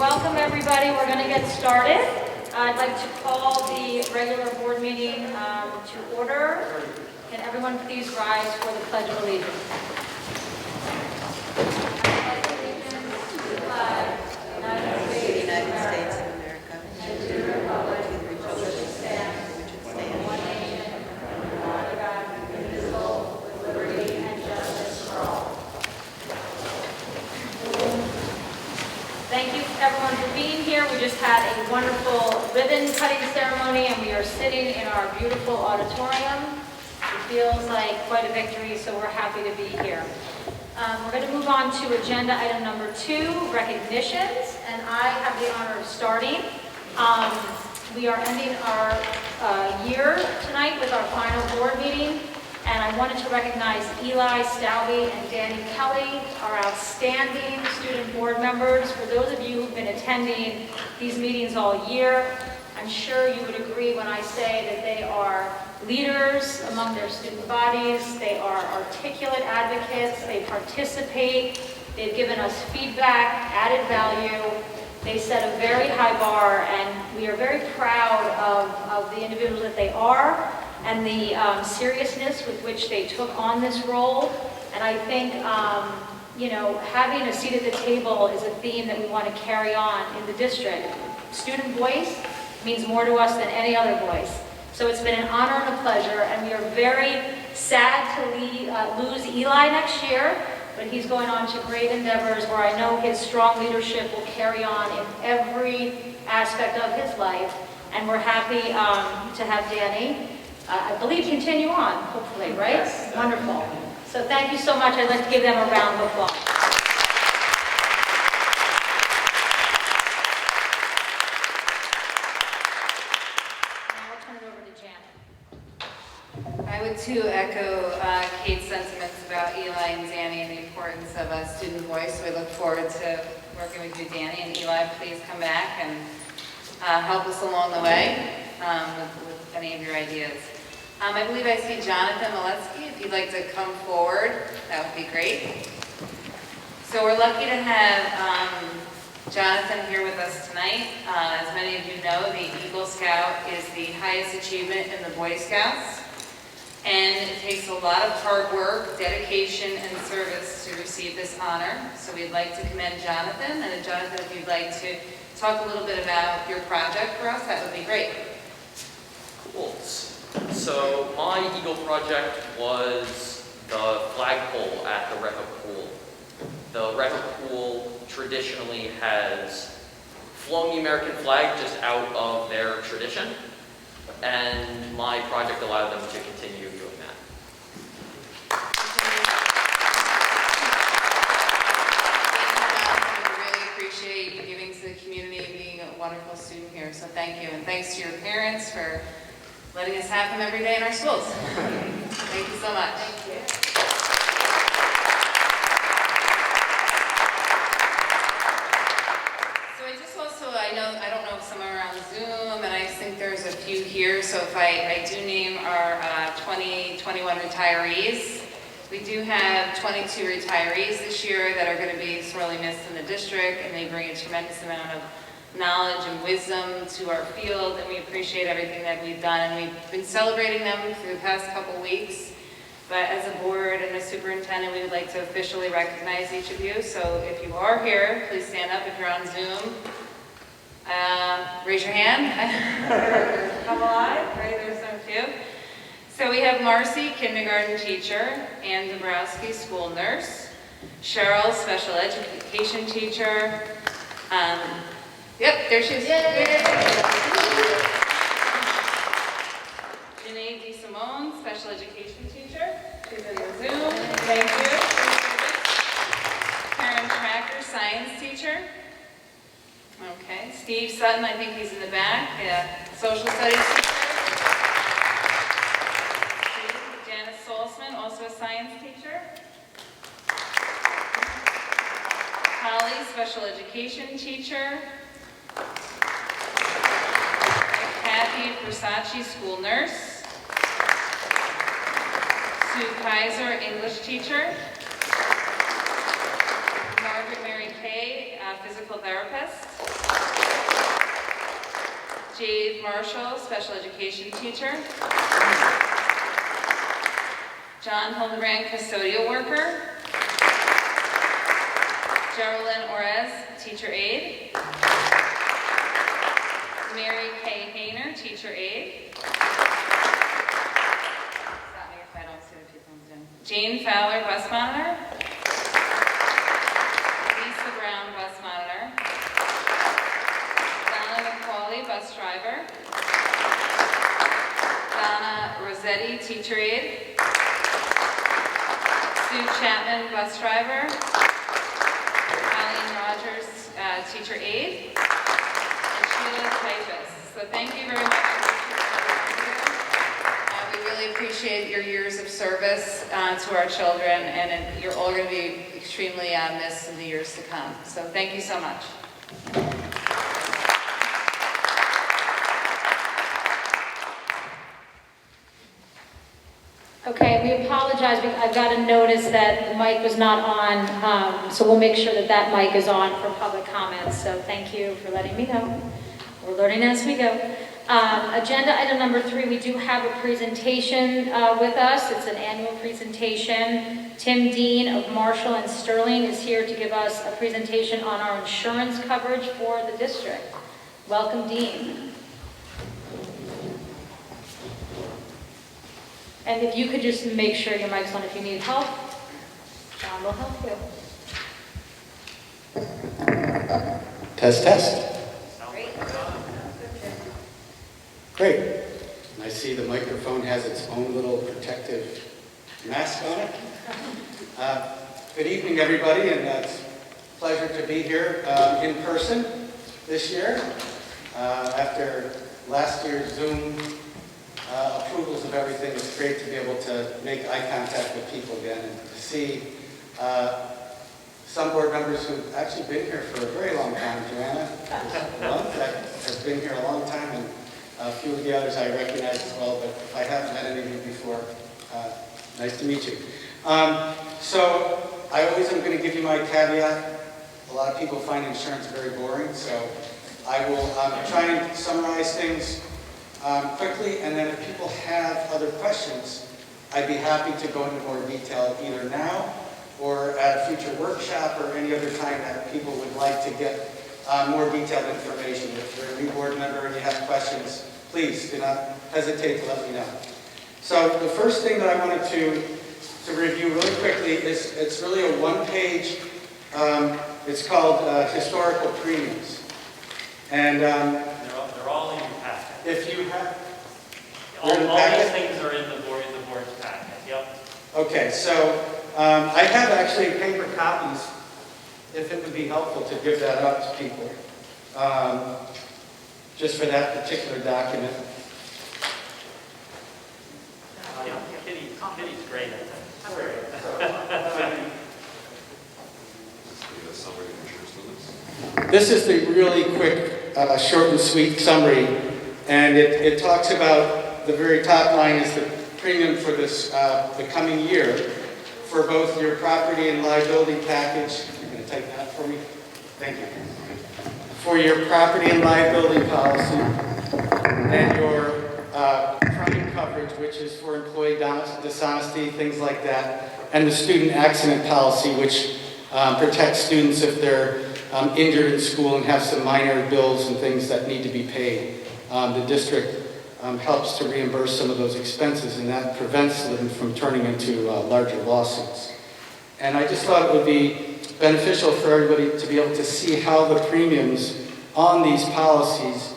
Welcome everybody. We're going to get started. I'd like to call the regular board meeting to order. Can everyone please rise for the Pledge of Allegiance? I pledge allegiance to the flag of the United States of America and to the republic for which it stands, one nation, under God, indivisible, with liberty and justice for all. Thank you everyone for being here. We just had a wonderful ribbon cutting ceremony and we are sitting in our beautiful auditorium. It feels like quite a victory, so we're happy to be here. We're going to move on to agenda item number 2, recognitions, and I have the honor of starting. We are ending our year tonight with our final board meeting, and I wanted to recognize Eli Stouby and Danny Kelly, our outstanding student board members. For those of you who've been attending these meetings all year, I'm sure you would agree when I say that they are leaders among their student bodies, they are articulate advocates, they participate, they've given us feedback, added value, they set a very high bar, and we are very proud of the individuals that they are and the seriousness with which they took on this role. And I think, having a seat at the table is a theme that we want to carry on in the district. Student voice means more to us than any other voice. So it's been an honor and a pleasure, and we are very sad to lose Eli next year, but he's going on to great endeavors where I know his strong leadership will carry on in every aspect of his life. And we're happy to have Danny, I believe, continue on, hopefully, right? Yes. Wonderful. So thank you so much. I'd like to give them a round of applause. I would too echo Kate's sentiments about Eli and Danny and the importance of a student voice. We look forward to working with you, Danny, and Eli, please come back and help us along the way with any of your ideas. I believe I see Jonathan Moletsky. If you'd like to come forward, that would be great. So we're lucky to have Jonathan here with us tonight. As many of you know, the Eagle Scout is the highest achievement in the Boy Scouts. And it takes a lot of hard work, dedication, and service to receive this honor. So we'd like to commend Jonathan. And Jonathan, if you'd like to talk a little bit about your project for us, that would be great. Cool. So my Eagle project was the flagpole at the Repa Pool. The Repa Pool traditionally has flown the American flag just out of their tradition. And my project allowed them to continue doing that. We really appreciate you giving to the community and being a wonderful student here. So thank you. And thanks to your parents for letting us have them every day in our schools. Thank you so much. Thank you. I don't know if some are on Zoom, and I think there's a few here, so if I do name our 2021 retirees, we do have 22 retirees this year that are going to be sorely missed in the district, and they bring a tremendous amount of knowledge and wisdom to our field, and we appreciate everything that we've done, and we've been celebrating them for the past couple weeks. But as a board and a superintendent, we would like to officially recognize each of you. So if you are here, please stand up. If you're on Zoom, raise your hand. There's a couple eyes, right? There's some few. So we have Marcy, kindergarten teacher, Ann Dabrowski, school nurse, Cheryl, special education teacher. Yep, there she is. Janae DeSimone, special education teacher. She's in the Zoom. Thank you. Karen Tracker, science teacher. Okay, Steve Sutton, I think he's in the back, social studies teacher. Janice Solzman, also a science teacher. Holly, special education teacher. Kathy Versace, school nurse. Sue Kaiser, English teacher. Margaret Mary Kay, physical therapist. Jade Marshall, special education teacher. John Hildebrand, custodial worker. Geraldine Orez, teacher aide. Mary Kay Hayner, teacher aide. Stop me if I don't see the people on Zoom. Jane Fowler, bus monitor. Lisa Brown, bus monitor. Donna McCauley, bus driver. Donna Rossetti, teacher aide. Sue Chapman, bus driver. Colleen Rogers, teacher aide. And Sheila typist. So thank you very much for we really appreciate your years of service to our children, and you're all going to be extremely missed in the years to come. So thank you so much. Okay, we apologize. I've got a notice that the mic was not on, so we'll make sure that that mic is on for public comments. So thank you for letting me know. We're learning as we go. Agenda item number 3, we do have a presentation with us. It's an annual presentation. Tim Dean of Marshall and Sterling is here to give us a presentation on our insurance coverage for the district. Welcome, Dean. And if you could just make sure your mic's on if you need help, John will help you. Test, test. Great. Great. And I see the microphone has its own little protective mask on it. Good evening, everybody, and it's a pleasure to be here in person this year. After last year's Zoom approvals of everything, it's great to be able to make eye contact with people again and to see some board members who've actually been here for a very long time. Joanna has been here a long time, and a few of the others I recognize as well, but if I haven't met any of you before, nice to meet you. So I always am going to give you my caveat. A lot of people find insurance very boring, so I will try and summarize things quickly, and then if people have other questions, I'd be happy to go into more detail either now or at a future workshop or any other time that people would like to get more detailed information. If you're a new board member and you have questions, please do not hesitate to let me know. So the first thing that I wanted to review really quickly is it's really a one-page, it's called historical premiums. And they're all in your packet. if you have... All these things are in the board's packet, yep. Okay, so I have actually paper copies, if it would be helpful to give that up to people, just for that particular document. Yeah, Kitty's great at that. This is the really quick, short and sweet summary, and it talks about, the very top line is the premium for this, the coming year for both your property and liability package. You're going to type that for me? Thank you. For your property and liability policy and your crime coverage, which is for employee dishonesty, things like that, and the student accident policy, which protects students if they're injured in school and have some minor bills and things that need to be paid. The district helps to reimburse some of those expenses, and that prevents them from turning into larger lawsuits. And I just thought it would be beneficial for everybody to be able to see how the premiums on these policies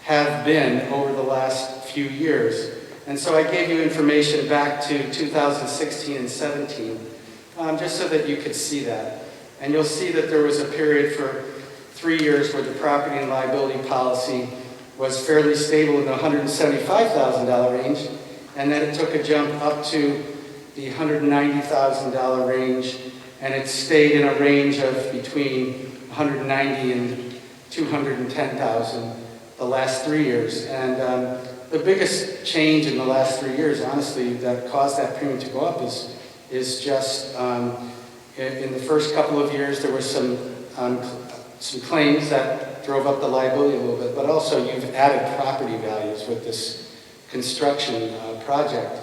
have been over the last few years. And so I gave you information back to 2016 and 17, just so that you could see that. And you'll see that there was a period for 3 years where the property and liability policy was fairly stable in the $175,000 range, and then it took a jump up to the $190,000 range, and it stayed in a range of between $190,000 and $210,000 the last 3 years. And the biggest change in the last 3 years, honestly, that caused that premium to go up is just in the first couple of years there was some some claims that drove up the liability a little bit, but also you've added property values with this construction project.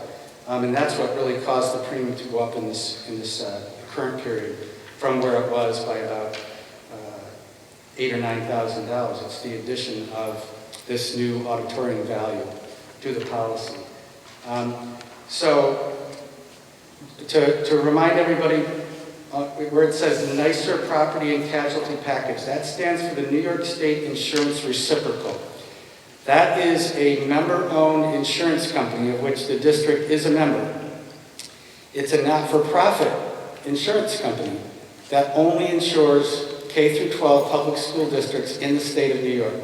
And that's what really caused the premium to go up in this current period from where it was by about $8,000 or $9,000. It's the addition of this new auditorium value to the policy. So to remind everybody, where it says nicer property and casualty package, that stands for the New York State Insurance Reciprocal. That is a member-owned insurance company of which the district is a member. It's a not-for-profit insurance company that only insures K through 12 public school districts in the state of New York.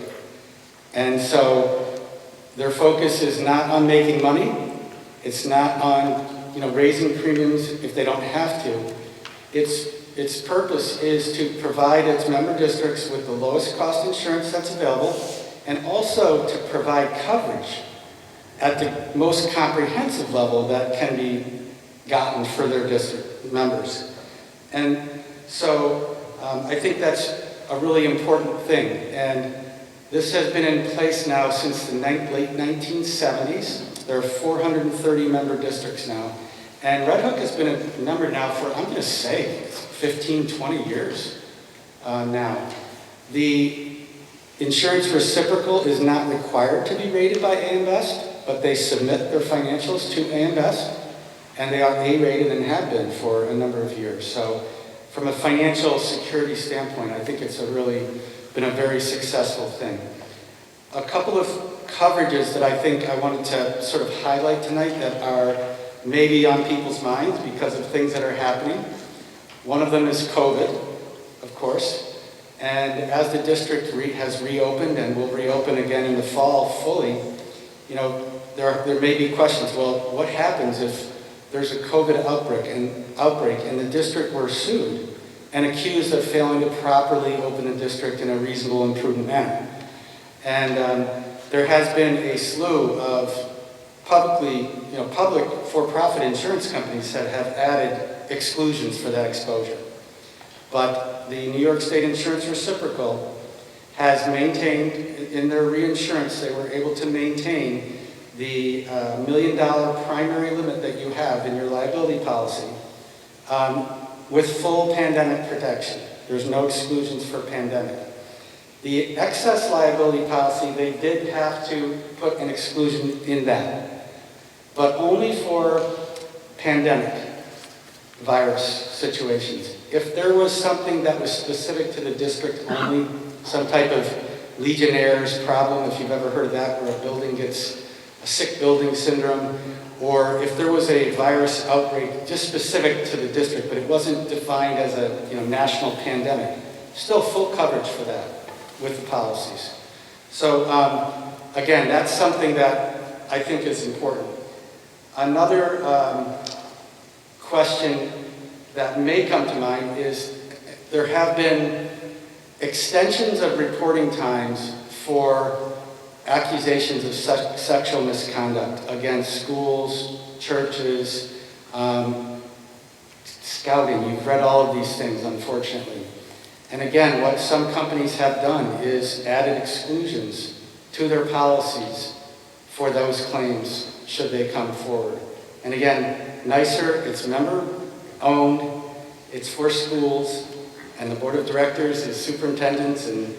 And so their focus is not on making money. It's not on raising premiums if they don't have to. Its purpose is to provide its member districts with the lowest cost insurance that's available, and also to provide coverage at the most comprehensive level that can be gotten for their district members. And so I think that's a really important thing. And this has been in place now since the late 1970s. There are 430 member districts now. And Red Hook has been a member now for, I'm going to say, 15, 20 years now. The insurance reciprocal is not required to be rated by AM Best, but they submit their financials to AM Best, and they are A-rated and have been for a number of years. So from a financial security standpoint, I think it's been a very successful thing. A couple of coverages that I think I wanted to sort of highlight tonight that are maybe on people's minds because of things that are happening. One of them is COVID, of course. And as the district has reopened and will reopen again in the fall fully, there may be questions. Well, what happens if there's a COVID outbreak and the district were sued and accused of failing to properly open the district in a reasonable and prudent manner? And there has been a slew of public for-profit insurance companies that have added exclusions for that exposure. But the New York State Insurance Reciprocal has maintained, in their reinsurance, they were able to maintain the $1 million primary limit that you have in your liability policy with full pandemic protection. There's no exclusions for pandemic. The excess liability policy, they did have to put an exclusion in that, but only for pandemic virus situations. If there was something that was specific to the district only, some type of Legionnaire's problem, if you've ever heard of that, where a building gets a sick building syndrome, or if there was a virus outbreak just specific to the district, but it wasn't defined as a national pandemic, still full coverage for that with the policies. So again, that's something that I think is important. Another question that may come to mind is there have been extensions of reporting times for accusations of sexual misconduct against schools, churches, scouting. You've read all of these things, unfortunately. And again, what some companies have done is added exclusions to their policies for those claims should they come forward. And again, nicer, it's member-owned, it's for schools, and the board of directors is superintendents and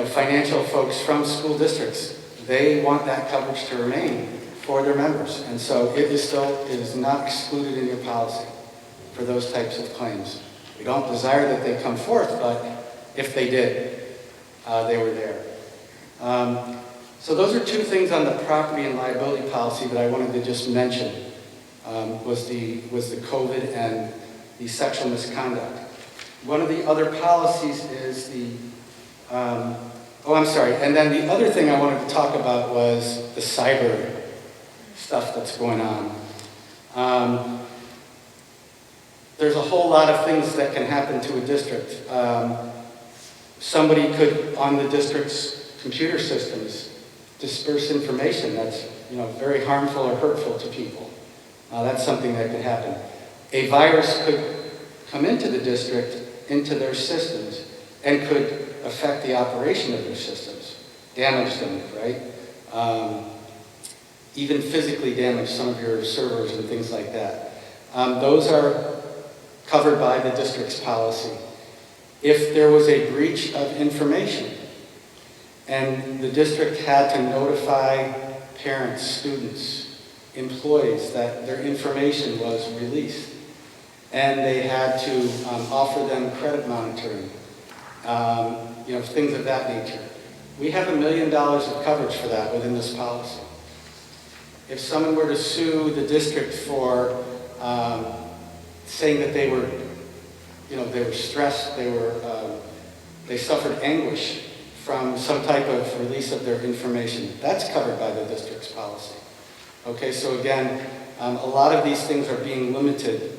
financial folks from school districts. They want that coverage to remain for their members. And so it is not excluded in your policy for those types of claims. We don't desire that they come forth, but if they did, they were there. So those are two things on the property and liability policy that I wanted to just mention, was the COVID and the sexual misconduct. One of the other policies is and then the other thing I wanted to talk about was the cyber stuff that's going on. There's a whole lot of things that can happen to a district. Somebody could, on the district's computer systems, disperse information that's very harmful or hurtful to people. That's something that could happen. A virus could come into the district, into their systems, and could affect the operation of their systems, damage them, right? Even physically damage some of your servers and things like that. Those are covered by the district's policy. If there was a breach of information and the district had to notify parents, students, employees that their information was released, and they had to offer them credit monitoring, things of that nature. We have $1 million of coverage for that within this policy. If someone were to sue the district for saying that they were stressed, they suffered anguish from some type of release of their information, that's covered by the district's policy. Okay, so again, a lot of these things are being limited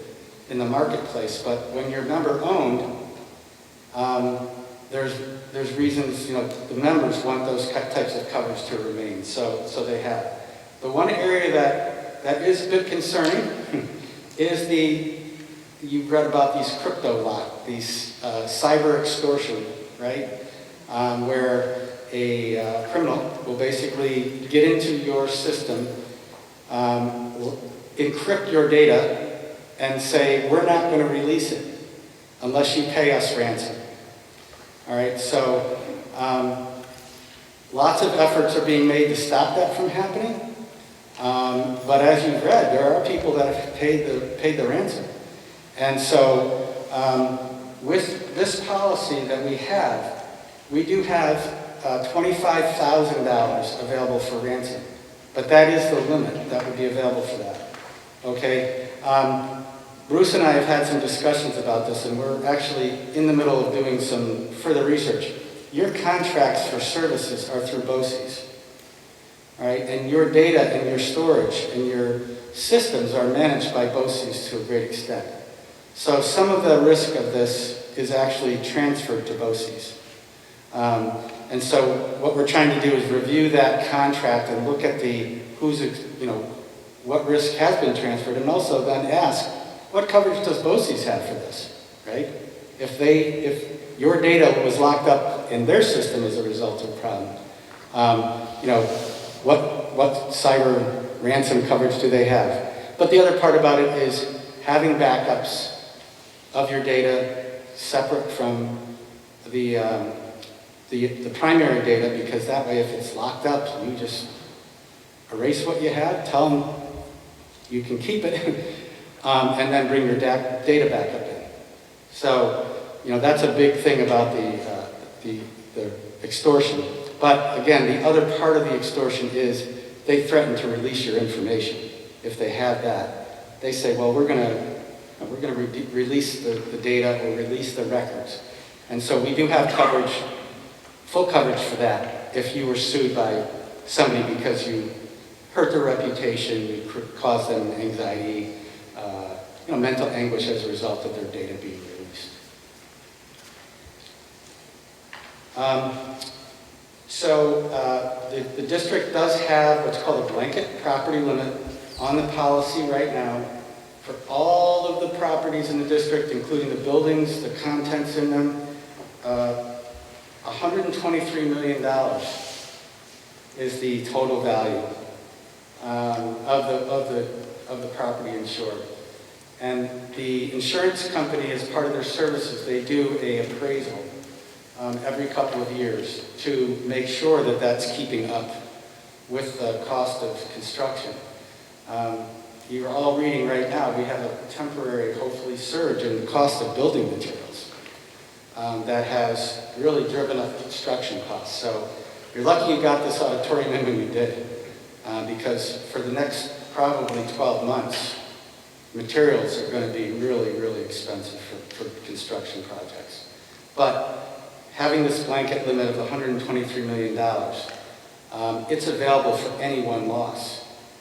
in the marketplace, but when you're member-owned, there's reasons, the members want those types of coverage to remain, so they have. The one area that is a bit concerning is you've read about these crypto lock, these cyber extortion, right? Where a criminal will basically get into your system, encrypt your data, and say, we're not going to release it unless you pay us ransom. All right, so lots of efforts are being made to stop that from happening. But as you've read, there are people that have paid the ransom. And so with this policy that we do have $25,000 available for ransom. But that is the limit that would be available for that. Okay? Bruce and I have had some discussions about this, and we're actually in the middle of doing some further research. Your contracts for services are through BOCES. All right? And your data and your storage and your systems are managed by BOCES to a great extent. So some of the risk of this is actually transferred to BOCES. And so what we're trying to do is review that contract and look at what risk has been transferred, and also then ask, what coverage does BOCES have for this, right? If your data was locked up in their system as a result of a problem, what cyber ransom coverage do they have? But the other part about it is having backups of your data separate from the primary data, because that way if it's locked up, you just erase what you had, tell them you can keep it, and then bring your data back up in. So, that's a big thing about the extortion. But again, the other part of the extortion is they threaten to release your information. If they have that, they say, well, we're going to release the data or release the records. And so we do have coverage, full coverage for that if you were sued by somebody because you hurt their reputation, you caused them anxiety, mental anguish as a result of their data being released. The district does have what's called a blanket property limit on the policy right now for all of the properties in the district, including the buildings, the contents in them. $123 million is the total value of the property insured. And the insurance company, as part of their services, they do an appraisal every couple of years to make sure that that's keeping up with the cost of construction. You're all reading right now, we have a temporary, hopefully, surge in the cost of building materials that has really driven up construction costs. So you're lucky you got this auditorium in when you did, because for the next probably 12 months, materials are going to be really, really expensive for construction projects. But having this blanket limit of $123 million, it's available for any one loss.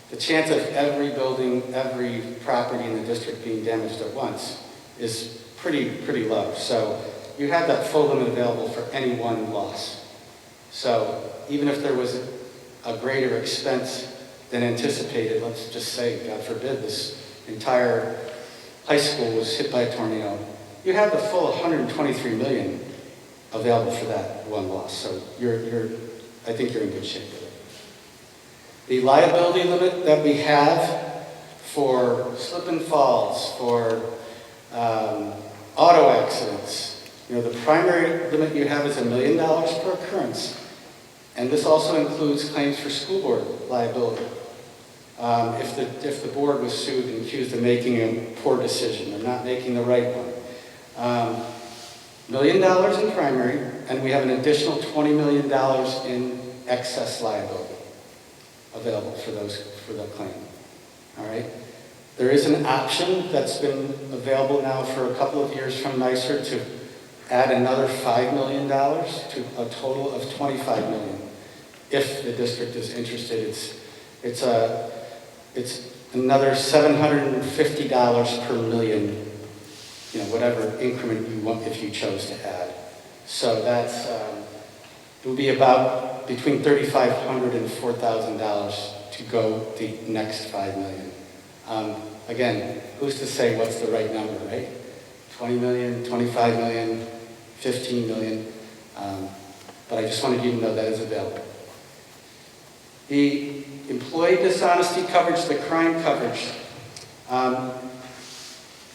The chance of every building, every property in the district being damaged at once is pretty low. So you have that full limit available for any one loss. So even if there was a greater expense than anticipated, let's just say, God forbid, this entire high school was hit by a tornado, you have the full $123 million available for that one loss. So I think you're in good shape with it. The liability limit that we have for slip and falls, for auto accidents, the primary limit you have is $1 million per occurrence. And this also includes claims for school board liability. If the board was sued and accused of making a poor decision or not making the right one. $1 million in primary, and we have an additional $20 million in excess liability available for the claim. All right? There is an option that's been available now for a couple of years from NYSERD to add another $5 million to a total of $25 million. If the district is interested, it's another $750 per million, whatever increment you want if you chose to add. So that's it will be about between $3,500 and $4,000 to go the next $5 million. Again, who's to say what's the right number, right? 20 million, 25 million, 15 million. But I just wanted you to know that is available. The employee dishonesty coverage, the crime coverage.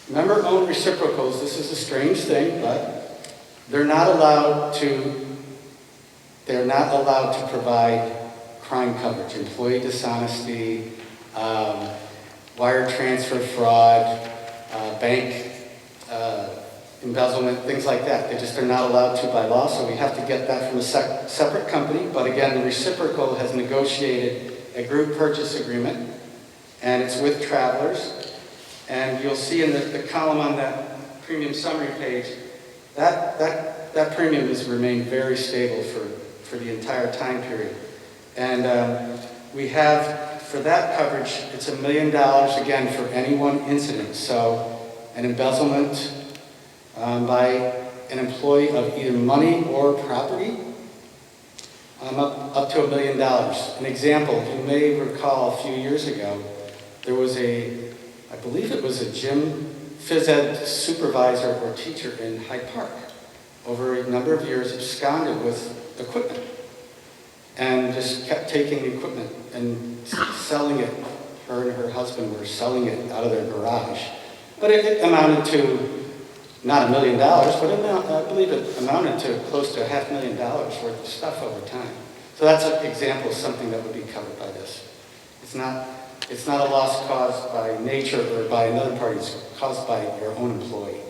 Member-owned reciprocals, this is a strange thing, but they're not allowed to provide crime coverage, employee dishonesty, wire transfer fraud, bank embezzlement, things like that. They're not allowed to by law, so we have to get that from a separate company. But again, the reciprocal has negotiated a group purchase agreement, and it's with Travelers. And you'll see in the column on that premium summary page, that premium has remained very stable for the entire time period. And we have, for that coverage, it's $1 million, again, for any one incident. So an embezzlement by an employee of either money or property, up to $1 million. An example, you may recall a few years ago, there was I believe it was a gym phys ed supervisor or teacher in Hyde Park, over a number of years absconded with equipment and just kept taking the equipment and selling it. Her and her husband were selling it out of their garage. But it amounted to not $1 million, but I believe it amounted to close to $500,000 worth of stuff over time. So that's an example of something that would be covered by this. It's not a loss caused by nature or by another party. It's caused by your own employee.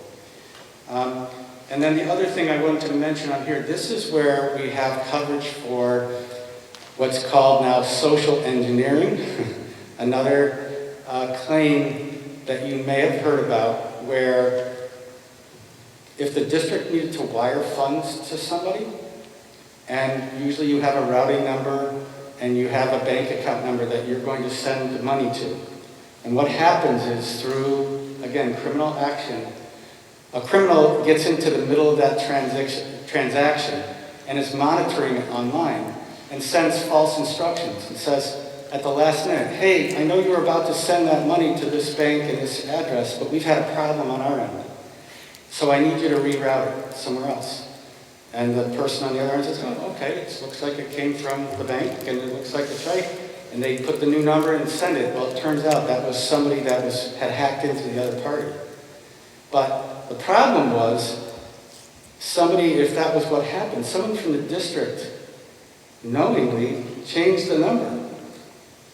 And then the other thing I wanted to mention on here, this is where we have coverage for what's called now social engineering, another claim that you may have heard about, where if the district needed to wire funds to somebody, and usually you have a routing number and you have a bank account number that you're going to send the money to. And what happens is through, again, criminal action, a criminal gets into the middle of that transaction and is monitoring it online and sends false instructions and says at the last minute, hey, I know you were about to send that money to this bank and this address, but we've had a problem on our end. So I need you to reroute it somewhere else. And the person on the other end says, oh, okay, it looks like it came from the bank and it looks like it's right. And they put the new number and send it. Well, it turns out that was somebody that had hacked into the other party. But the problem was, if that was what happened, someone from the district knowingly changed the number,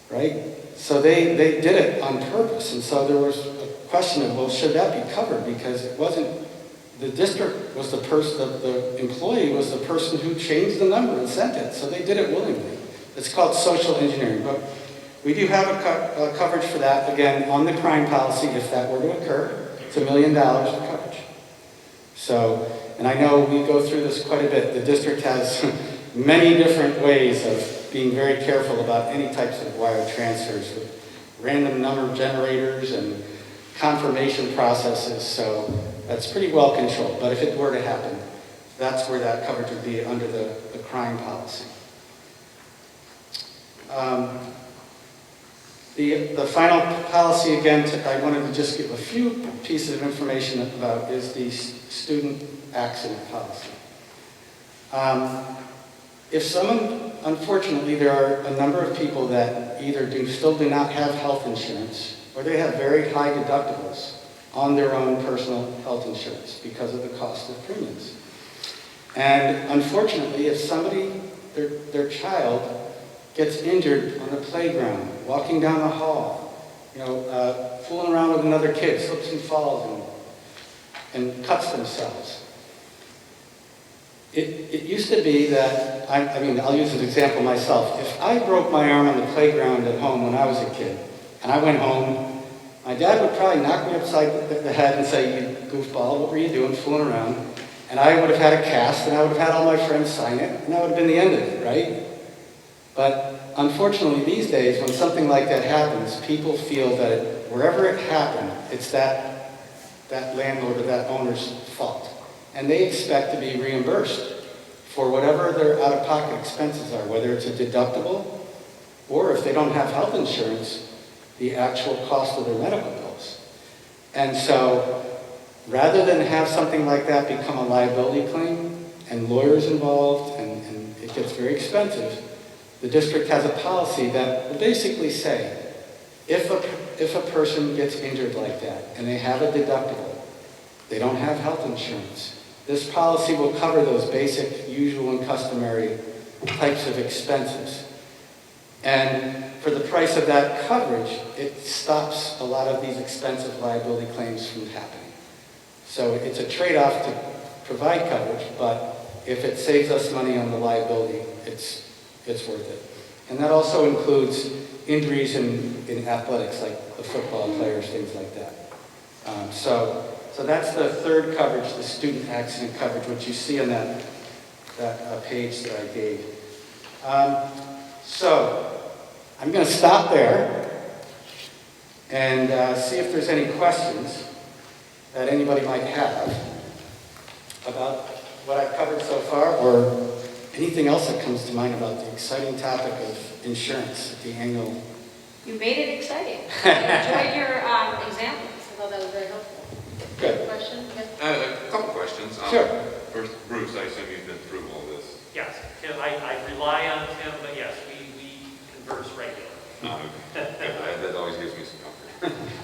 right? So they did it on purpose. And so there was a question of, well, should that be covered? Because it wasn't, the district was the person, the employee was the person who changed the number and sent it. So they did it willingly. It's called social engineering. But we do have a coverage for that, again, on the crime policy, if that were to occur. It's $1 million of coverage. So, and I know we go through this quite a bit. The district has many different ways of being very careful about any types of wire transfers with random number generators and confirmation processes. So that's pretty well controlled. But if it were to happen, that's where that coverage would be under the crime policy. The final policy, again, I wanted to just give a few pieces of information about is the student accident policy. If someone, unfortunately, there are a number of people that either still do not have health insurance, or they have very high deductibles on their own personal health insurance because of the cost of premiums. And unfortunately, if somebody, their child, gets injured on the playground, walking down the hall, fooling around with another kid, slips and falls and cuts themselves. It used to be that, I'll use an example myself. If I broke my arm on the playground at home when I was a kid, and I went home, my dad would probably knock me upside the head and say, "You goofball, what were you doing, fooling around?" And I would have had a cast, and I would have had all my friends sign it, and that would have been the end of it, right? But unfortunately, these days, when something like that happens, people feel that wherever it happened, it's that landlord or that owner's fault. And they expect to be reimbursed for whatever their out-of-pocket expenses are, whether it's a deductible, or if they don't have health insurance, the actual cost of their medical bills. And so, rather than have something like that become a liability claim, and lawyers involved, and it gets very expensive, the district has a policy that will basically say, if a person gets injured like that, and they have a deductible, they don't have health insurance, this policy will cover those basic, usual and customary types of expenses. And for the price of that coverage, it stops a lot of these expensive liability claims from happening. So it's a trade-off to provide coverage, but if it saves us money on the liability, it's worth it. And that also includes injuries in athletics, like the football players, things like that. So that's the third coverage, the student accident coverage, which you see on that page that I gave. So I'm going to stop there and see if there's any questions that anybody might have about what I've covered so far, or anything else that comes to mind about the exciting topic of insurance at the annual. You made it exciting. I enjoyed your examples. I thought that was very helpful. Good. Question? Yes. A couple questions. Sure. First, Bruce, I assume you've been through all this. Yes, Tim, I rely on Tim, but yes, we converse regularly. That always gives me some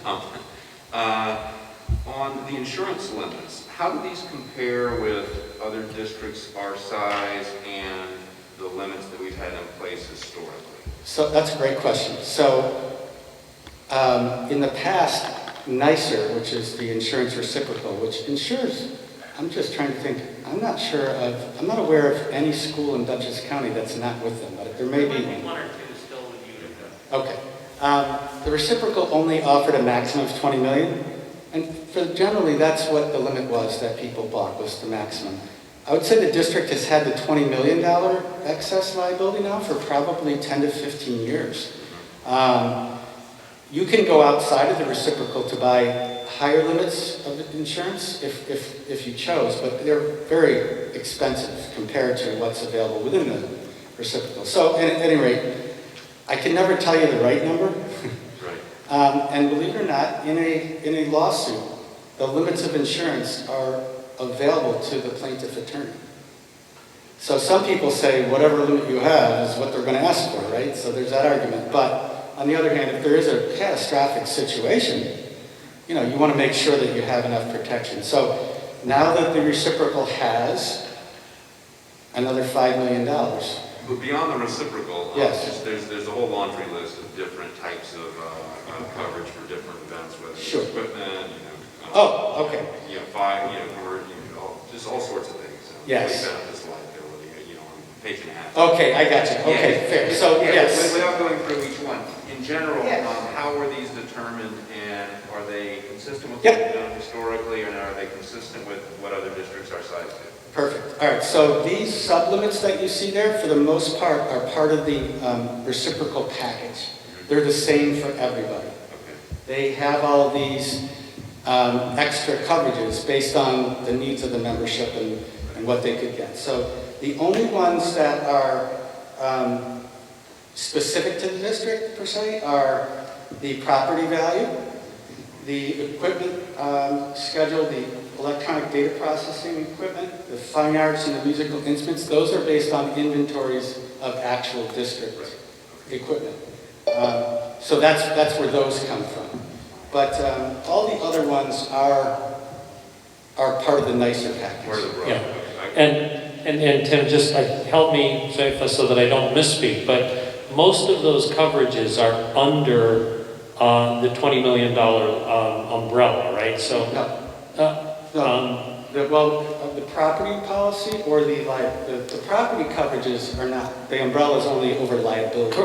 comfort. On the insurance limits, how do these compare with other districts our size and the limits that we've had in place historically? So that's a great question. So in the past, NYSER, which is the insurance reciprocal, which insures, I'm just trying to think, I'm not aware of any school in Dutchess County that's not with them, but there may be One or two still with Utica. Okay. The reciprocal only offered a maximum of 20 million, and generally that's what the limit was that people bought, was the maximum. I would say the district has had the $20 million excess liability now for probably 10 to 15 years. You can go outside of the reciprocal to buy higher limits of insurance if you chose, but they're very expensive compared to what's available within the reciprocal. So at any rate, I can never tell you the right number. Right. And believe it or not, in a lawsuit, the limits of insurance are available to the plaintiff attorney. So some people say whatever limit you have is what they're going to ask for, right? So there's that argument. But on the other hand, if there is a catastrophic situation, you want to make sure that you have enough protection. So now that the reciprocal has another $5 million. But beyond the reciprocal, Yes. there's a whole laundry list of different types of coverage for different events, whether it's Sure. equipment, Oh, okay. fire, just all sorts of things. Yes. Employee benefits, liability, patient half. Okay, I got you. Okay, fair. So, yes. Without going through each one, in general, Yes. how are these determined, and are they consistent with Yep. what we've done historically, and are they consistent with what other districts our size do? Perfect. All right, so these sublimits that you see there, for the most part, are part of the reciprocal package. They're the same for everybody. Okay. They have all of these extra coverages based on the needs of the membership and what they could get. So the only ones that are specific to the district, per se, are the property value, the equipment schedule, the electronic data processing equipment, the fine arts and the musical instruments, those are based on inventories of actual district equipment. So that's where those come from. But all the other ones are part of the nicer package. Where the road. Yeah. And Tim, just help me so that I don't misspeak, but most of those coverages are under the $20 million umbrella, right? So, No. The property policy or the property coverages are not, the umbrella is only over liability.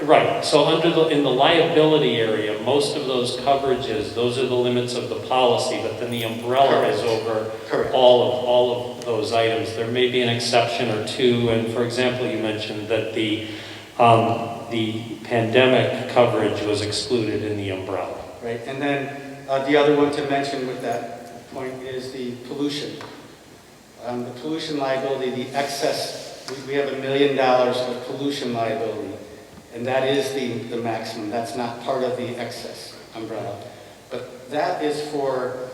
Right, so in the liability area, most of those coverages, those are the limits of the policy, but then the umbrella is over Correct. all of those items. There may be an exception or two, and for example, you mentioned that the pandemic coverage was excluded in the umbrella. Right, and then the other one to mention with that point is the pollution. The pollution liability, the excess, we have $1 million of pollution liability, and that is the maximum. That's not part of the excess umbrella. But that is for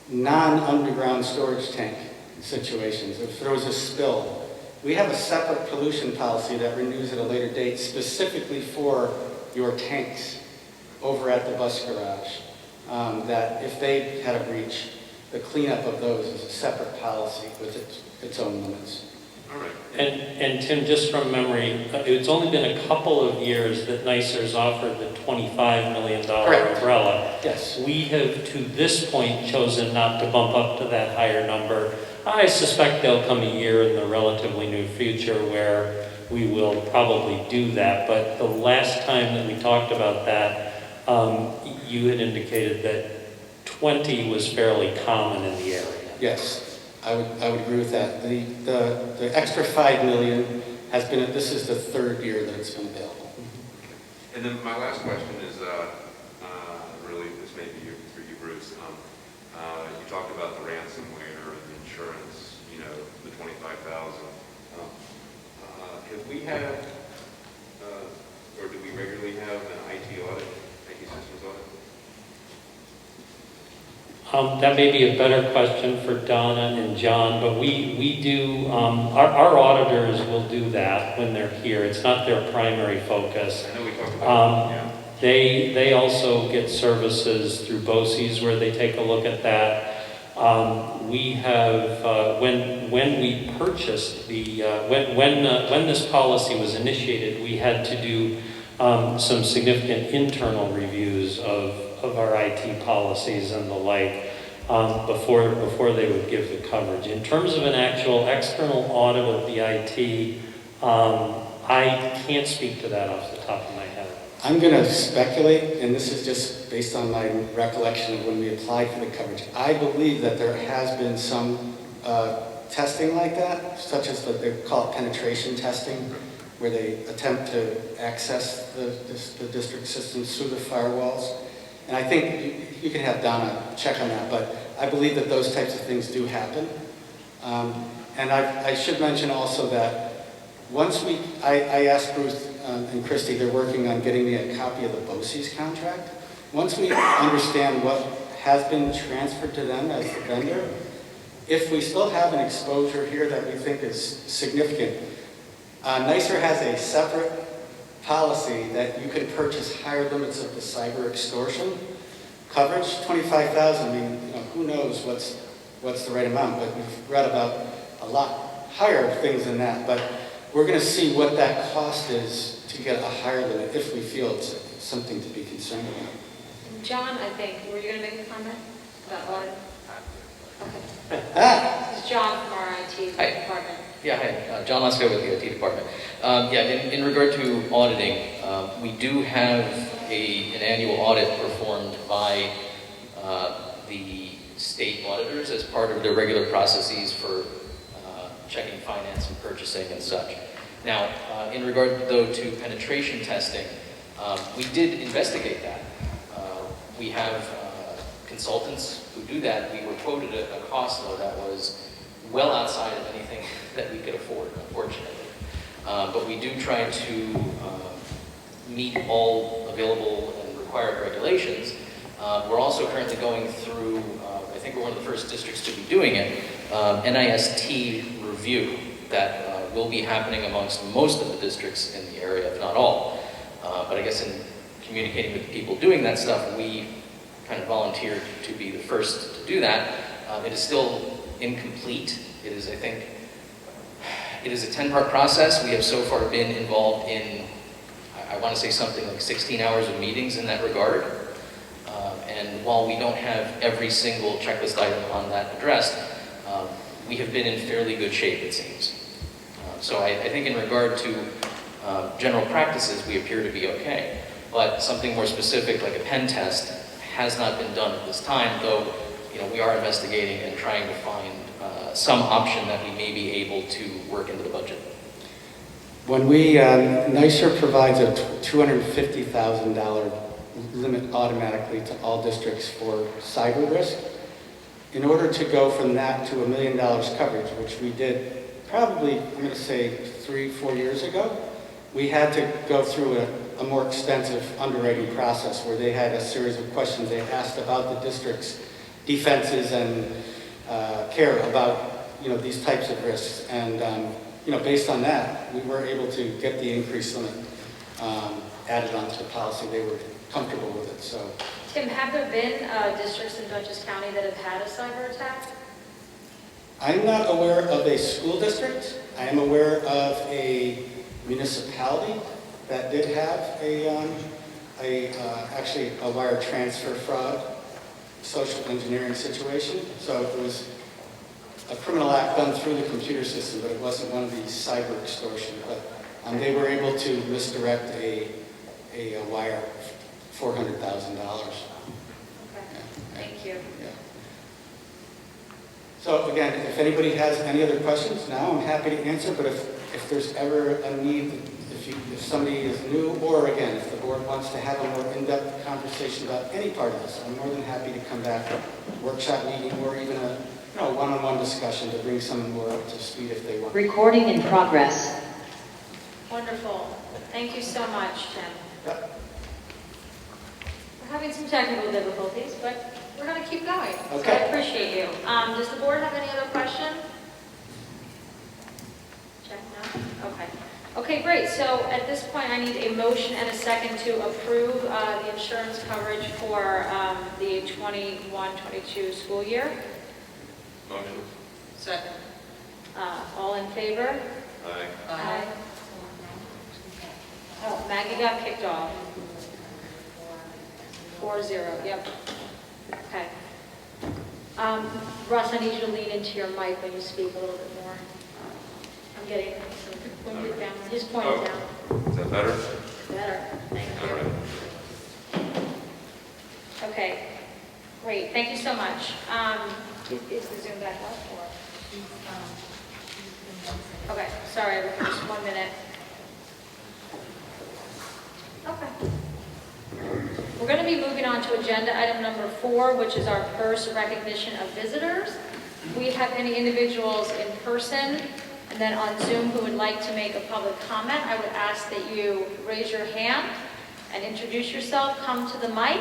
non-underground storage tank situations. If there was a spill, we have a separate pollution policy that renews at a later date specifically for your tanks over at the bus garage. That if they had a breach, the cleanup of those is a separate policy with its own limits. All right. And Tim, just from memory, it's only been a couple of years that NYSER's offered the $25 million Correct. umbrella. Yes. We have, to this point, chosen not to bump up to that higher number. I suspect there'll come a year in the relatively near future where we will probably do that. But the last time that we talked about that, you had indicated that 20 was fairly common in the area. Yes, I would agree with that. The extra $5 million has been, this is the third year that it's been available. And then my last question is, really, this may be for you, Bruce. You talked about the ransomware and the insurance, the $25,000. Have we had, or do we regularly have an IT audit, IT systems audit? That may be a better question for Donna and John, but we do, our auditors will do that when they're here. It's not their primary focus. I know we talked about it, yeah. They also get services through BOCES where they take a look at that. We have, when we purchased when this policy was initiated, we had to do some significant internal reviews of our IT policies and the like before they would give the coverage. In terms of an actual external audit of the IT, I can't speak to that off the top of my head. I'm going to speculate, and this is just based on my recollection of when we applied for the coverage. I believe that there has been some testing like that, such as what they call it penetration testing, where they attempt to access the district systems through the firewalls. And I think you can have Donna check on that, but I believe that those types of things do happen. And I should mention also that once I asked Bruce and Christy, they're working on getting me a copy of the BOCES contract. Once we understand what has been transferred to them as the vendor, if we still have an exposure here that we think is significant, NYSER has a separate policy that you can purchase higher limits of the cyber extortion coverage. $25,000, I mean, who knows what's the right amount, but we've read about a lot higher things than that. But we're going to see what that cost is to get a higher limit if we feel it's something to be concerned about. John, I think, were you going to make a comment about audit? Okay. This is John from our IT Hi. department. Yeah, hi, John Lesko with the IT department. In regard to auditing, we do have an annual audit performed by the state auditors as part of their regular processes for checking finance and purchasing and such. Now, in regard though to penetration testing, we did investigate that. We have consultants who do that. We were quoted a cost though that was well outside of anything that we could afford, unfortunately. But we do try to meet all available and required regulations. We're also currently going through, I think we're one of the first districts to be doing it, NIST review that will be happening amongst most of the districts in the area, if not all. But I guess in communicating with the people doing that stuff, we kind of volunteered to be the first to do that. It is still incomplete. It is, I think, it is a 10-part process. We have so far been involved in, I want to say something like 16 hours of meetings in that regard. And while we don't have every single checklist item on that addressed, we have been in fairly good shape, it seems. So I think in regard to general practices, we appear to be okay. But something more specific, like a pen test, has not been done at this time, though we are investigating and trying to find some option that we may be able to work into the budget. When we, NYSER provides a $250,000 limit automatically to all districts for cyber risk. In order to go from that to $1 million coverage, which we did probably, I'm going to say 3-4 years ago, we had to go through a more extensive underwriting process where they had a series of questions they asked about the district's defenses and care about these types of risks. And based on that, we were able to get the increased limit added onto the policy. They were comfortable with it. So, Tim, have there been districts in Dutchess County that have had a cyber attack? I'm not aware of a school district. I am aware of a municipality that did have actually a wire transfer fraud, social engineering situation. So it was a criminal act done through the computer system, but it wasn't one of these cyber extortion. But they were able to misdirect a wire, $400,000. Okay, thank you. Yeah. So again, if anybody has any other questions now, I'm happy to answer. But if there's ever a need, if somebody is new, or again, if the board wants to have a more in-depth conversation about any part of this, I'm more than happy to come back, workshop meeting, or even a one-on-one discussion to bring someone more up to speed if they want. Recording in progress. Wonderful. Thank you so much, Tim. Yep. We're having some technical difficulties, but we're going to keep going. So I Okay. appreciate you. Does the board have any other questions? Check, no? Okay. Okay, great. So at this point, I need a motion and a second to approve the insurance coverage for the 21-22 school year. Motion. Second. All in favor? Aye. Aye. Oh, Maggie got kicked off. 4-0, yep. Okay. Russ, I need you to lean into your mic when you speak a little bit more. I'm getting some, when you're down, just point it down. Is that better? Better, thank All right. you. Okay, great, thank you so much. Is the Zoom back up or? Okay, sorry, just 1 minute. Okay. We're going to be moving on to agenda item number 4, which is our first recognition of visitors. We have any individuals in person and then on Zoom who would like to make a public comment. I would ask that you raise your hand and introduce yourself, come to the mic.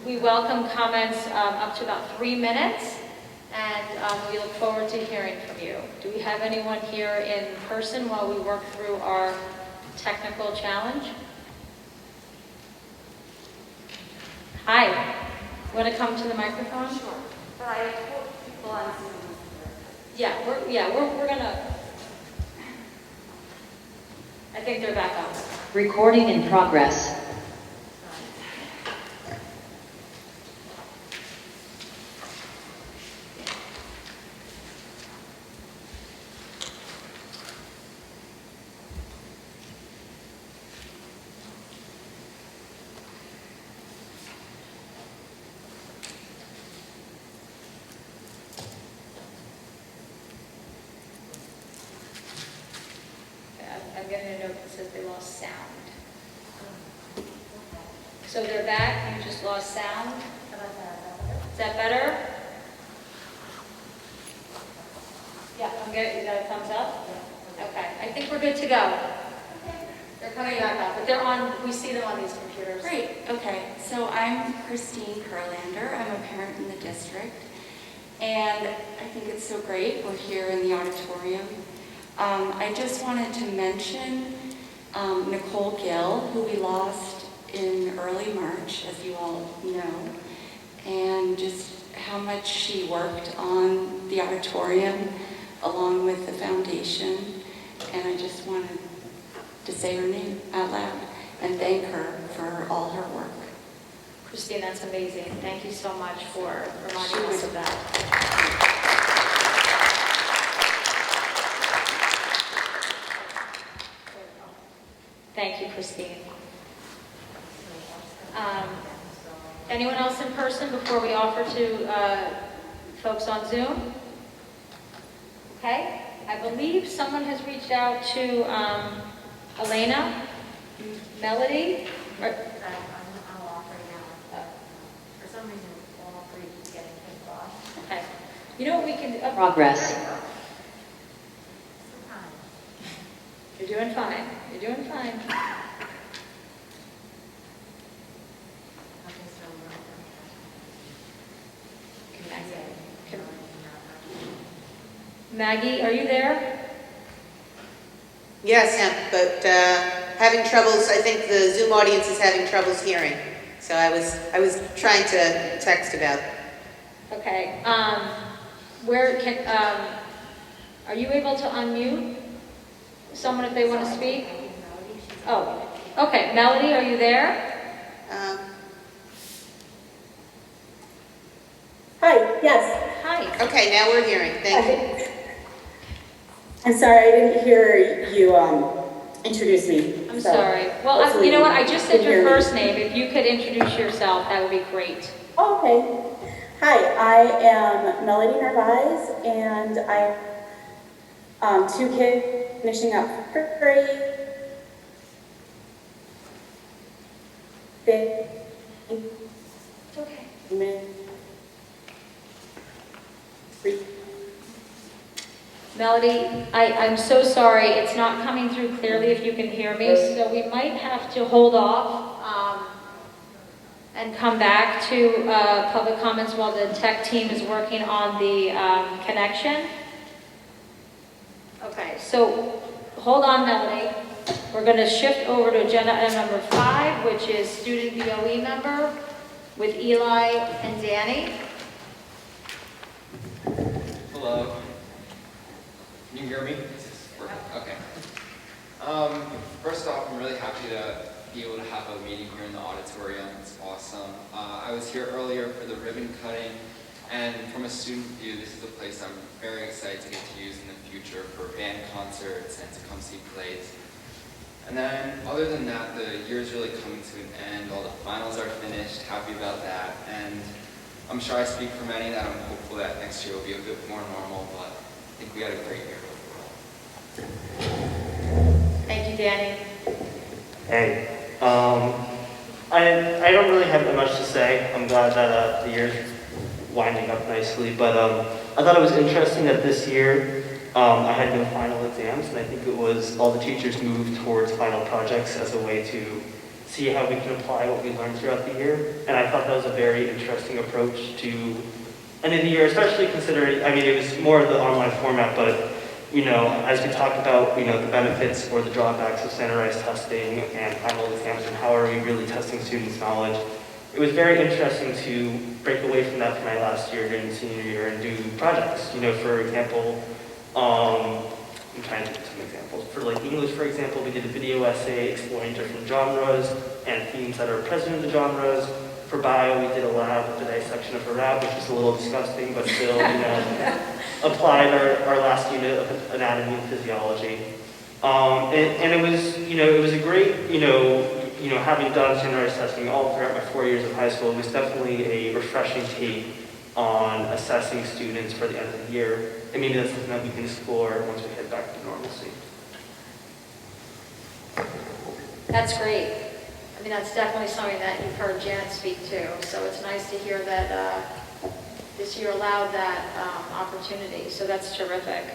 We welcome comments up to about 3 minutes, and we look forward to hearing from you. Do we have anyone here in person while we work through our technical challenge? Hi. Want to come to the microphone? Sure, but I told people on Zoom. We're gonna. I think they're back up. Recording in progress. I'm getting a note that says they lost sound. So they're back, you just lost sound? Is that better? Yeah, I'm getting, is that a thumbs up? Okay, I think we're good to go. They're coming back up, but they're on, we see them on these computers. Great, okay. So I'm Christine Kurlander. I'm a parent in the district. And I think it's so great we're here in the auditorium. I just wanted to mention Nicole Gill, who we lost in early March, as you all know, and just how much she worked on the auditorium along with the foundation. And I just wanted to say her name out loud and thank her for all her work. Christine, that's amazing. Thank you so much for reminding us of that. Thank you, Christine. Anyone else in person before we offer to folks on Zoom? Okay, I believe someone has reached out to Elena, Melody, or, I'll offer now. For some reason, all three keep getting kicked off. okay. You know what we can, Progress. You're doing fine. You're doing fine. Maggie, are you there? Yes, but having troubles, I think the Zoom audience is having troubles hearing. So I was trying to text about it. Okay. Where can, are you able to unmute someone if they want to speak? Oh, okay. Melody, are you there? Hi, yes. Hi. Okay, now we're hearing. Thank you. I'm sorry, I didn't hear you introduce me. I'm so sorry. Well, hopefully you know what? I just said you your can hear me. first name. If you could introduce yourself, that would be great. Oh, okay. Hi, I am Melody Narvaez, and I 2 kids finishing up first grade. It's okay. Melody, I'm so sorry. It's not coming through clearly if you can hear me, so we might have to hold off and come back to public comments while the tech team is working on the connection. Okay, so hold on, Melody. We're going to shift over to agenda item number 5, which is student BOE member with Eli and Danny. Hello. Can you hear me? Okay. First off, I'm really happy to be able to have a meeting here in the auditorium. It's awesome. I was here earlier for the ribbon cutting, and from a student view, this is a place I'm very excited to get to use in the future for band concerts and to come see plays. And then, other than that, the year is really coming to an end. All the finals are finished. Happy about that. And I'm sure I speak for many that I'm hopeful that next year will be a bit more normal, but I think we had a great year overall. Thank you, Danny. Hey, I don't really have that much to say. I'm glad that the year's winding up nicely, but I thought it was interesting that this year I had no final exams, and I think it was all the teachers moved towards final projects as a way to see how we can apply what we learned throughout the year. And I thought that was a very interesting approach to end of the year, especially considering, I mean, it was more of the online format, but you know, as we talked about, you know, the benefits or the drawbacks of standardized testing and final exams and how are we really testing students' knowledge, it was very interesting to break away from that for my last year during the senior year and do projects. You know, for example, I'm trying to think of some examples. For like English, for example, we did a video essay exploring different genres and themes that are present in the genres. For bio, we did a lab with the dissection of a rat, which was a little disgusting, but still, you know, applied our last unit of anatomy and physiology. And it was, you know, it was a great, you know, having done standardized testing all throughout my 4 years of high school, it was definitely a refreshing take on assessing students for the end of the year. And maybe that's something that we can explore once we head back to normalcy. That's great. I mean, that's definitely something that you've heard Janet speak to. So it's nice to hear that this year allowed that opportunity. So that's terrific.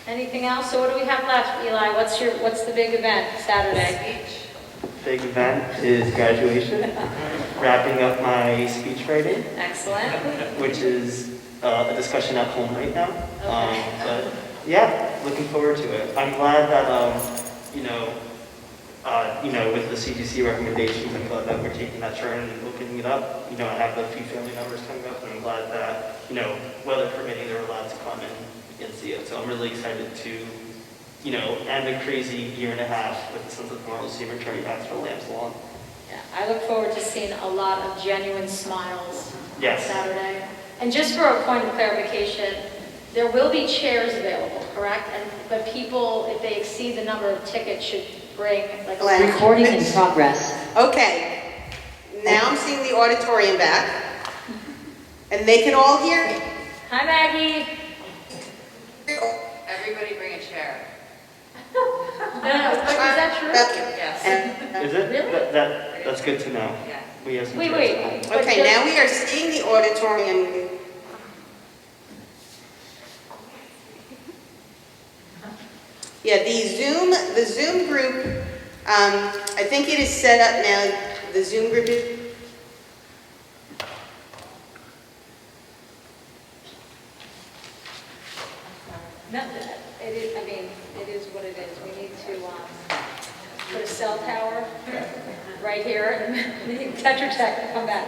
Anything else? So what do we have left, Eli? What's the big event Saturday? Speech. Big event is graduation, wrapping up my speech writing, Excellent. which is a discussion at home right now. Okay. But yeah, looking forward to it. I'm glad that with the CGC recommendations, I'm glad that we're taking that turn and opening it up. I have a few family members coming up, and I'm glad that weather permitting, they're allowed to come and see it. So I'm really excited to end a crazy year and a half with a sense of normalcy and returning back to the Lamb Salon. Yeah, I look forward to seeing a lot of genuine smiles Yes. on Saturday. And just for a point of clarification, there will be chairs available, correct? But people, if they exceed the number of tickets, should bring like a... Recording in progress. Okay, now I'm seeing the auditorium back, and they can all hear. Hi, Maggie. Everybody bring a chair. No, is that true? Yes. Is it? Really? That's good to know. Yeah. We have some Wait. chairs. Okay, now we are seeing the auditorium. Yeah, the Zoom group, I think it is set up now, the Zoom group is... No, it is what it is. We need to put a cell tower right here, and we need Tetra Tech to come back.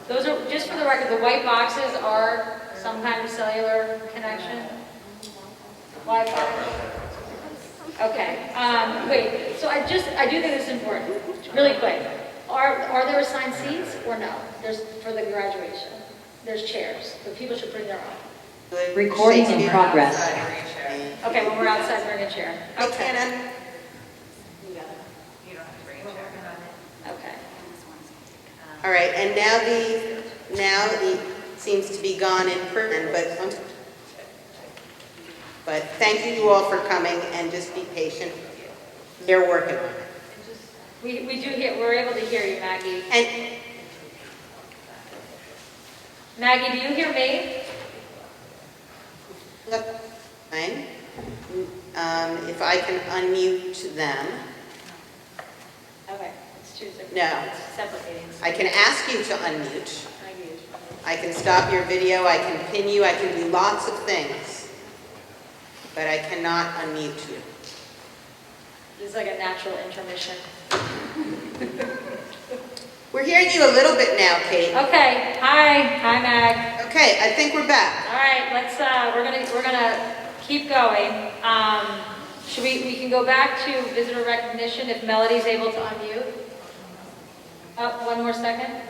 Those are, just for the record, the white boxes are some kind of cellular connection? Wi-Fi? Okay, wait, so I do think this is important, really quick. Are there assigned seats or no? There's, for the graduation, there's chairs, but people should bring their own. Recording in progress. Okay, when we're outside, bring a chair. Okay. You don't have to bring a chair. Okay. All right, and now the seems to be gone in person, but thank you all for coming, and just be patient. They're working on it. We do hear, we're able to hear you, Maggie. And Maggie, do you hear me? fine. If I can unmute them. Okay, it's Tuesday. No. It's separate meetings. I can ask you to unmute. I can stop your video, I can pin you, I can do lots of things. But I cannot unmute you. It's like a natural intermission. We're hearing you a little bit now, Kate. Okay, hi Mag. Okay, I think we're back. All right, let's, we're gonna keep going. We can go back to visitor recognition if Melody's able to unmute. Up, one more second.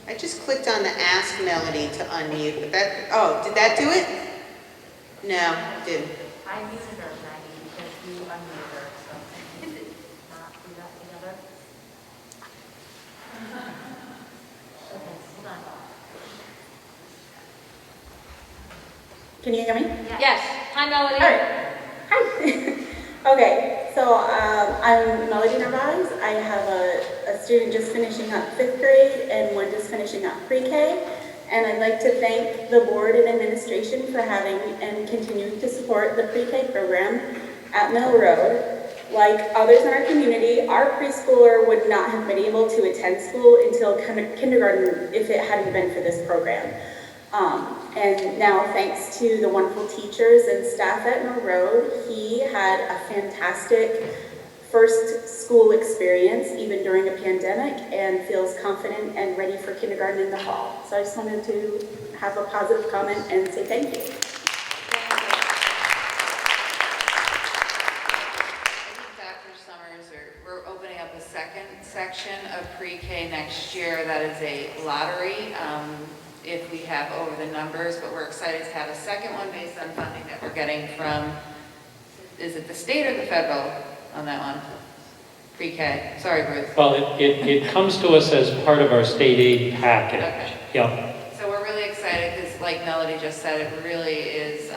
I just clicked on the Ask Melody to unmute, but did that do it? No, it didn't. I muted her, Maggie, because you unmuted her, so. Not do that together. Okay, hold on. Can you hear me? Yes, hi Melody. All right. Hi. Okay, so I'm Melody Narvaez. I have a student just finishing up 5th grade and one just finishing up pre-K. And I'd like to thank the board and administration for having and continuing to support the pre-K program at Mill Road. Like others in our community, our preschooler would not have been able to attend school until kindergarten if it hadn't been for this program. And now, thanks to the wonderful teachers and staff at Mill Road, he had a fantastic first school experience, even during a pandemic, and feels confident and ready for kindergarten in the fall. So I just wanted to have a positive comment and say thank you. Dr. Summers, we're opening up a second section of pre-K next year. That is a lottery. If we have over the numbers, but we're excited to have a second one based on funding that we're getting from, is it the state or the federal on that one? Pre-K. Sorry, Bruce. Well, it comes to us as part of our state aid package. Okay. Yeah. So we're really excited because, like Melody just said, it really is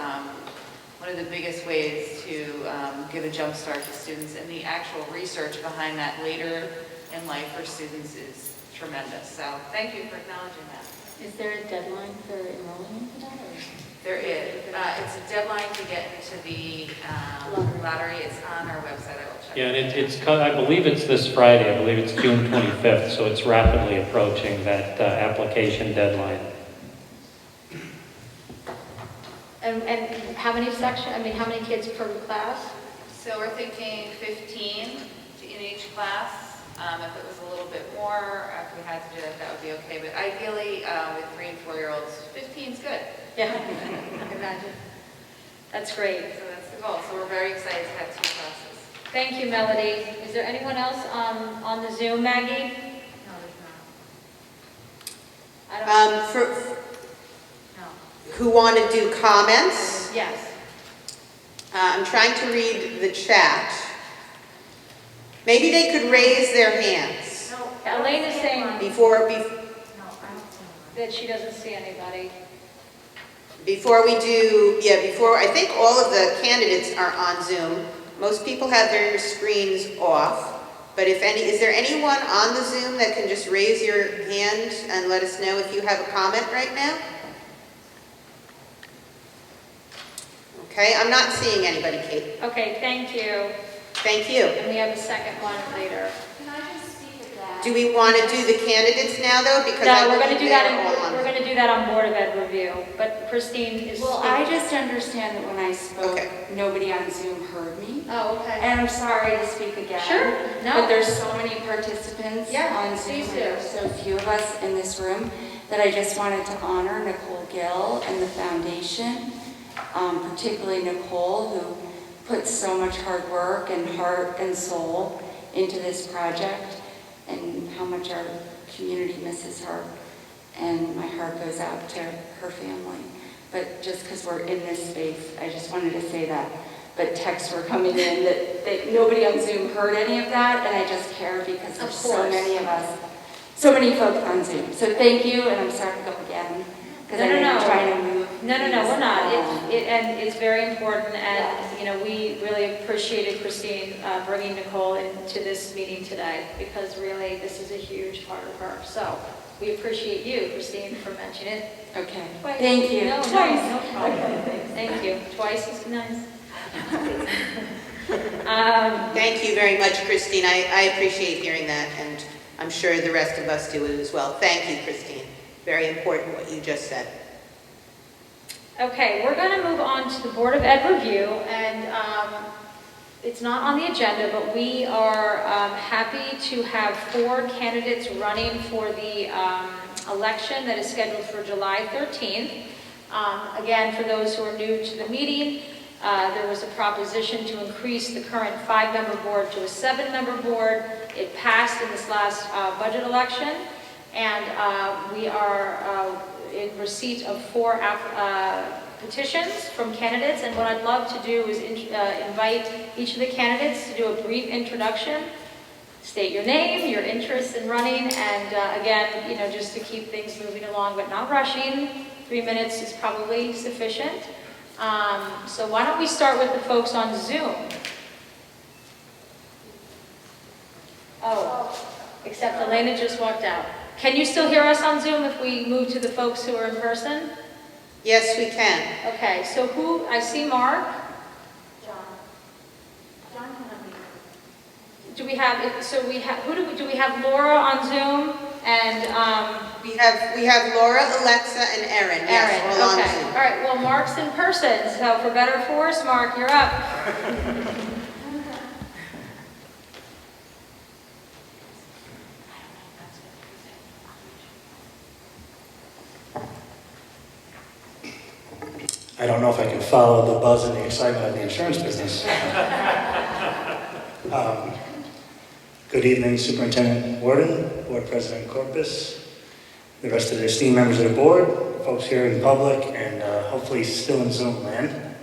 one of the biggest ways to give a jump start to students, and the actual research behind that later in life for students is tremendous. So thank you for acknowledging that. Is there a deadline for enrolling into that? There is. It's a deadline to get into the lottery. It's on our website. I will check. Yeah, and I believe it's this Friday. I believe it's June 25th, so it's rapidly approaching that application deadline. And how many how many kids per class? So we're thinking 15 in each class. If it was a little bit more, if we had to do that, that would be okay. But ideally, with 3 and 4-year-olds, 15 is good. Yeah, I can imagine. That's great. So that's the goal. So we're very excited to have 2 classes. Thank you, Melody. Is there anyone else on the Zoom, Maggie? No, there's not. I don't. Who want to do comments? Yes. I'm trying to read the chat. Maybe they could raise their hands Elaine is saying before that she doesn't see anybody. Before we do, before, I think all of the candidates are on Zoom. Most people have their screens off, but is there anyone on the Zoom that can just raise your hand and let us know if you have a comment right now? Okay, I'm not seeing anybody, Kate. Okay, thank you. Thank you. And we have a second one later. Can I just speak of that? Do we want to do the candidates now, though? Because No, I we're going to believe do that. they're all We're going to do that on Board of Ed review. But Christine is. Well, I just understand that when I spoke, nobody on Zoom heard me. Oh, okay. And I'm sorry to speak again. Sure. No. But there's so many participants on Zoom. please do. There's so few of us in this room that I just wanted to honor Nicole Gill and the foundation, particularly Nicole, who put so much hard work and heart and soul into this project, and how much our community misses her. And my heart goes out to her family. But just because we're in this space, I just wanted to say that. But texts were coming in that nobody on Zoom heard any of that, and I just care because there's so many of us, so many folks on Zoom. So thank you, and I'm sorry to go again, because I know you're trying to move. No, we're not. And it's very important, and we really appreciated Christine bringing Nicole into this meeting today, because really this is a huge part of her. So we appreciate you, Christine, for mentioning it. Okay. Twice. Thank you. No, Twice. no problem. Thank you. Twice is nice. Thank you very much, Christine. I appreciate hearing that, and I'm sure the rest of us do it as well. Thank you, Christine. Very important what you just said. Okay, we're going to move on to the Board of Ed review, and it's not on the agenda, but we are happy to have 4 candidates running for the election that is scheduled for July 13th. Again, for those who are new to the meeting, there was a proposition to increase the current 5-member board to a 7-member board. It passed in this last budget election, and we are in receipt of 4 petitions from candidates, and what I'd love to do is invite each of the candidates to do a brief introduction, state your name, your interest in running, and again, just to keep things moving along but not rushing. 3 minutes is probably sufficient. So why don't we start with the folks on Zoom? Oh, except Elena just walked out. Can you still hear us on Zoom if we move to the folks who are in person? Yes, we can. Okay, so I see Mark. John cannot be. Do we have, do we have Laura on Zoom? And we have Laura, Alexa, and Erin. Yes, all on Zoom. All right, well, Mark's in person, so for better or for worse, Mark, you're up. I don't know if I can follow the buzz and the excitement of the insurance business. Good evening, Superintendent Warden, Board President Corpus, the rest of the esteemed members of the board, folks here in public, and hopefully still in Zoom land.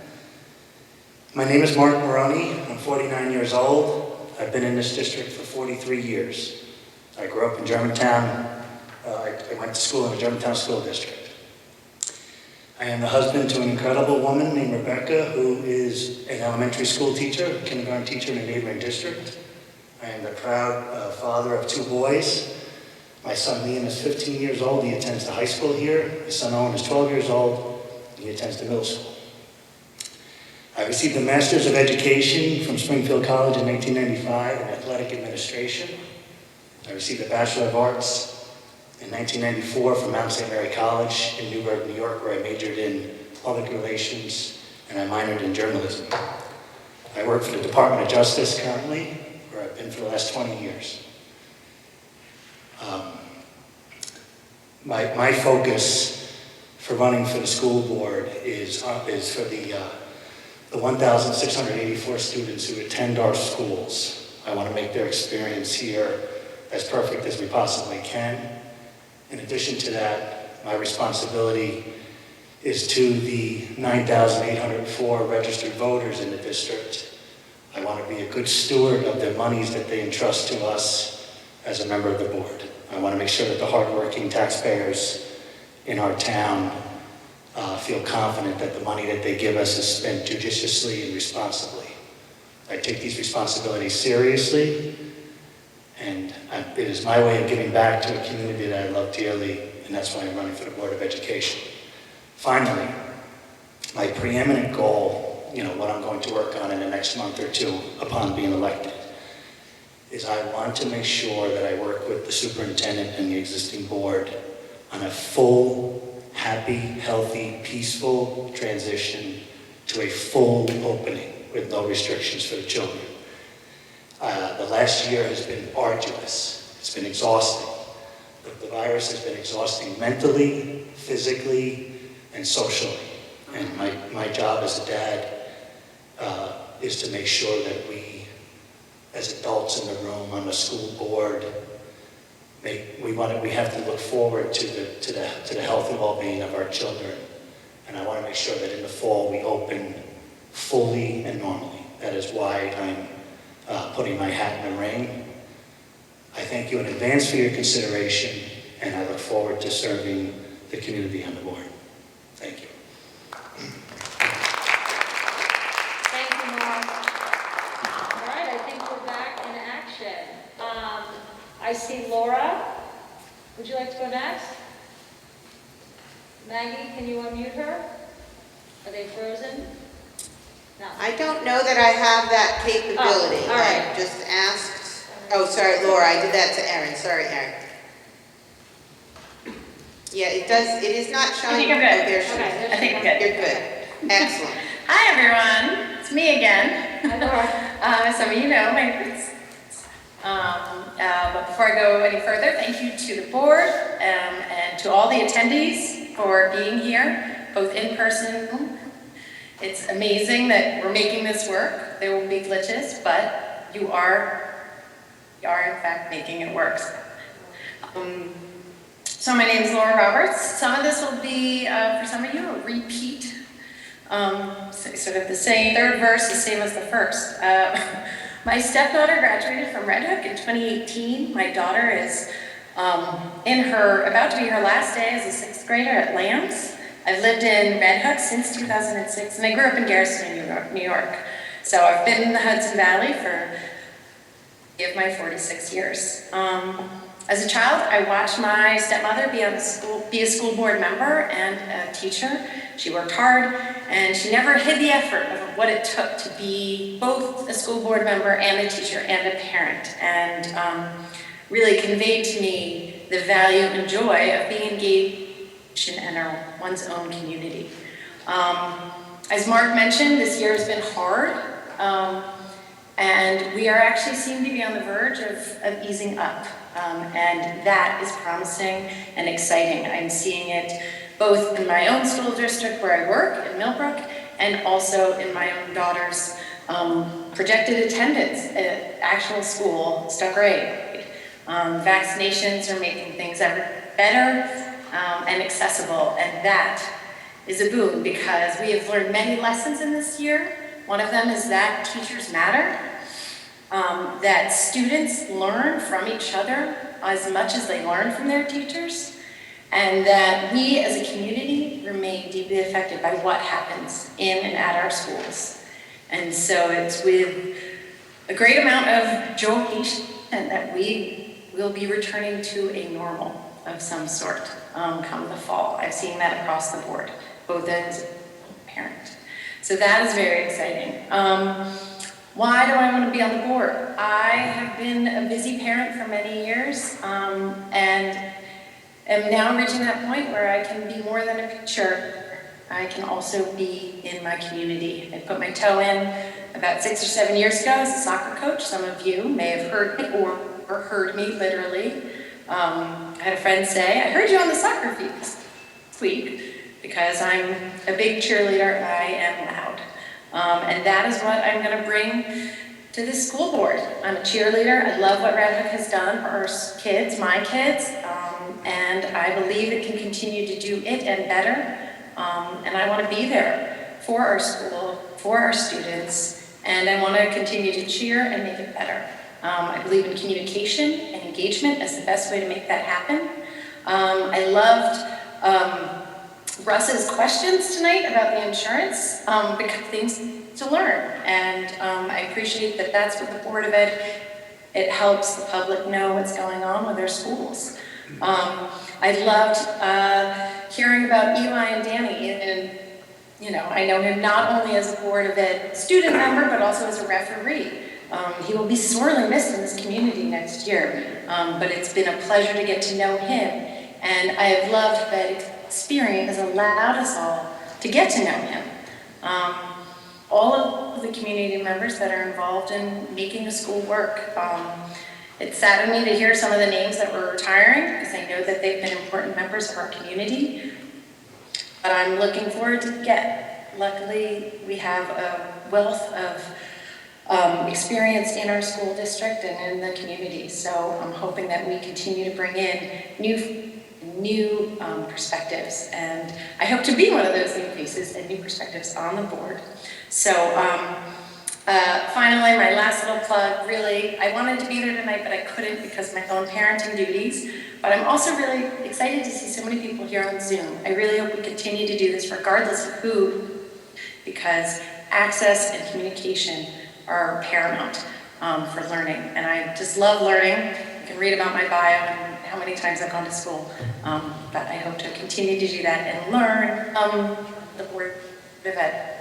My name is Mark Maroney. I'm 49 years old. I've been in this district for 43 years. I grew up in Germantown. I went to school in the Germantown School District. I am the husband to an incredible woman named Rebecca, who is an elementary school teacher, a kindergarten teacher in a neighboring district. I am the proud father of 2 boys. My son Liam is 15 years old. He attends the high school here. His son Owen is 12 years old. He attends the middle school. I received a Master's of Education from Springfield College in 1995 in Athletic Administration. I received a Bachelor of Arts in 1994 from Mount St. Mary College in Newburgh, New York, where I majored in Public Relations and I minored in Journalism. I work for the Department of Justice currently, where I've been for the last 20 years. My focus for running for the school board is for the 1,684 students who attend our schools. I want to make their experience here as perfect as we possibly can. In addition to that, my responsibility is to the 9,804 registered voters in the district. I want to be a good steward of the monies that they entrust to us as a member of the board. I want to make sure that the hardworking taxpayers in our town feel confident that the money that they give us is spent judiciously and responsibly. I take these responsibilities seriously, and it is my way of giving back to a community that I love dearly, and that's why I'm running for the Board of Education. Finally, my preeminent goal, what I'm going to work on in the next month or two upon being elected, is I want to make sure that I work with the superintendent and the existing board on a full, happy, healthy, peaceful transition to a full opening with no restrictions for the children. The last year has been arduous. It's been exhausting. The virus has been exhausting mentally, physically, and socially. And my job as a dad is to make sure that we, as adults in the room, on the school board, we have to look forward to the health and well-being of our children. And I want to make sure that in the fall we open fully and normally. That is why I'm putting my hat in the ring. I thank you in advance for your consideration, and I look forward to serving the community on the board. Thank you. Thank you, Mark. All right, I think we're back in action. I see Laura. Would you like to go next? Maggie, can you unmute her? Are they frozen? No. I don't know that I have that capability. Oh, all right. I just asked, oh, sorry, Laura, I did that to Erin. Sorry, Erin. Yeah, it is not showing. I think I'm good. Oh, there she is. Okay, I think I'm good. You're good. Excellent. Hi, everyone. It's me again. Hi, Laura. Some of you know my roots. But before I go any further, thank you to the board and to all the attendees for being here, both in person. It's amazing that we're making this work. There will be glitches, but you are in fact making it work. So my name is Laura Roberts. Some of this will be, for some of you, a repeat. Sort of the same, third verse, the same as the first. My stepdaughter graduated from Red Hook in 2018. My daughter is about to be her last day as a sixth grader at Lambs. I've lived in Red Hook since 2006, and I grew up in Garrison, New York. So I've been in the Hudson Valley for my 46 years. As a child, I watched my stepmother be a school board member and a teacher. She worked hard, and she never hid the effort of what it took to be both a school board member and a teacher and a parent, and really conveyed to me the value and joy of being engaged in one's own community. As Mark mentioned, this year has been hard, and we are actually seem to be on the verge of easing up. And that is promising and exciting. I'm seeing it both in my own school district where I work in Millbrook, and also in my own daughter's projected attendance at actual school, Stucker 8. Vaccinations are making things ever better and accessible, and that is a boon because we have learned many lessons in this year. One of them is that teachers matter. That students learn from each other as much as they learn from their teachers, and that we as a community remain deeply affected by what happens in and at our schools. And so it's with a great amount of joy that we we'll be returning to a normal of some sort come the fall. I've seen that across the board, both as a parent. So that is very exciting. Why do I want to be on the board? I have been a busy parent for many years and am now reaching that point where I can be more than a picture. I can also be in my community. I put my toe in about 6 or 7 years ago as a soccer coach. Some of you may have heard me or heard me literally. I had a friend say, I heard you on the soccer field this week because I'm a big cheerleader. I am loud. And that is what I'm going to bring to this school board. I'm a cheerleader. I love what Red Hook has done for our kids, my kids, and I believe it can continue to do it and better. And I want to be there for our school, for our students, and I want to continue to cheer and make it better. I believe in communication and engagement as the best way to make that happen. I loved Russ's questions tonight about the insurance, because things to learn, and I appreciate that that's what the Board of Ed, it helps the public know what's going on with their schools. I loved hearing about Eli and Danny, and you know, I know him not only as a Board of Ed student member, but also as a referee. He will be sorely missed in this community next year, but it's been a pleasure to get to know him, and I have loved that experience has allowed us all to get to know him. All of the community members that are involved in making the school work. It saddened me to hear some of the names that were retiring, because I know that they've been important members of our community. But I'm looking forward to get. Luckily, we have a wealth of experience in our school district and in the community. So I'm hoping that we continue to bring in new perspectives. And I hope to be one of those new faces and new perspectives on the board. So finally, my last little plug, really, I wanted to be there tonight, but I couldn't because of my own parenting duties. But I'm also really excited to see so many people here on Zoom. I really hope we continue to do this regardless of who, because access and communication are paramount for learning. And I just love learning. You can read about my bio and how many times I've gone to school. But I hope to continue to do that and learn the Board of Ed.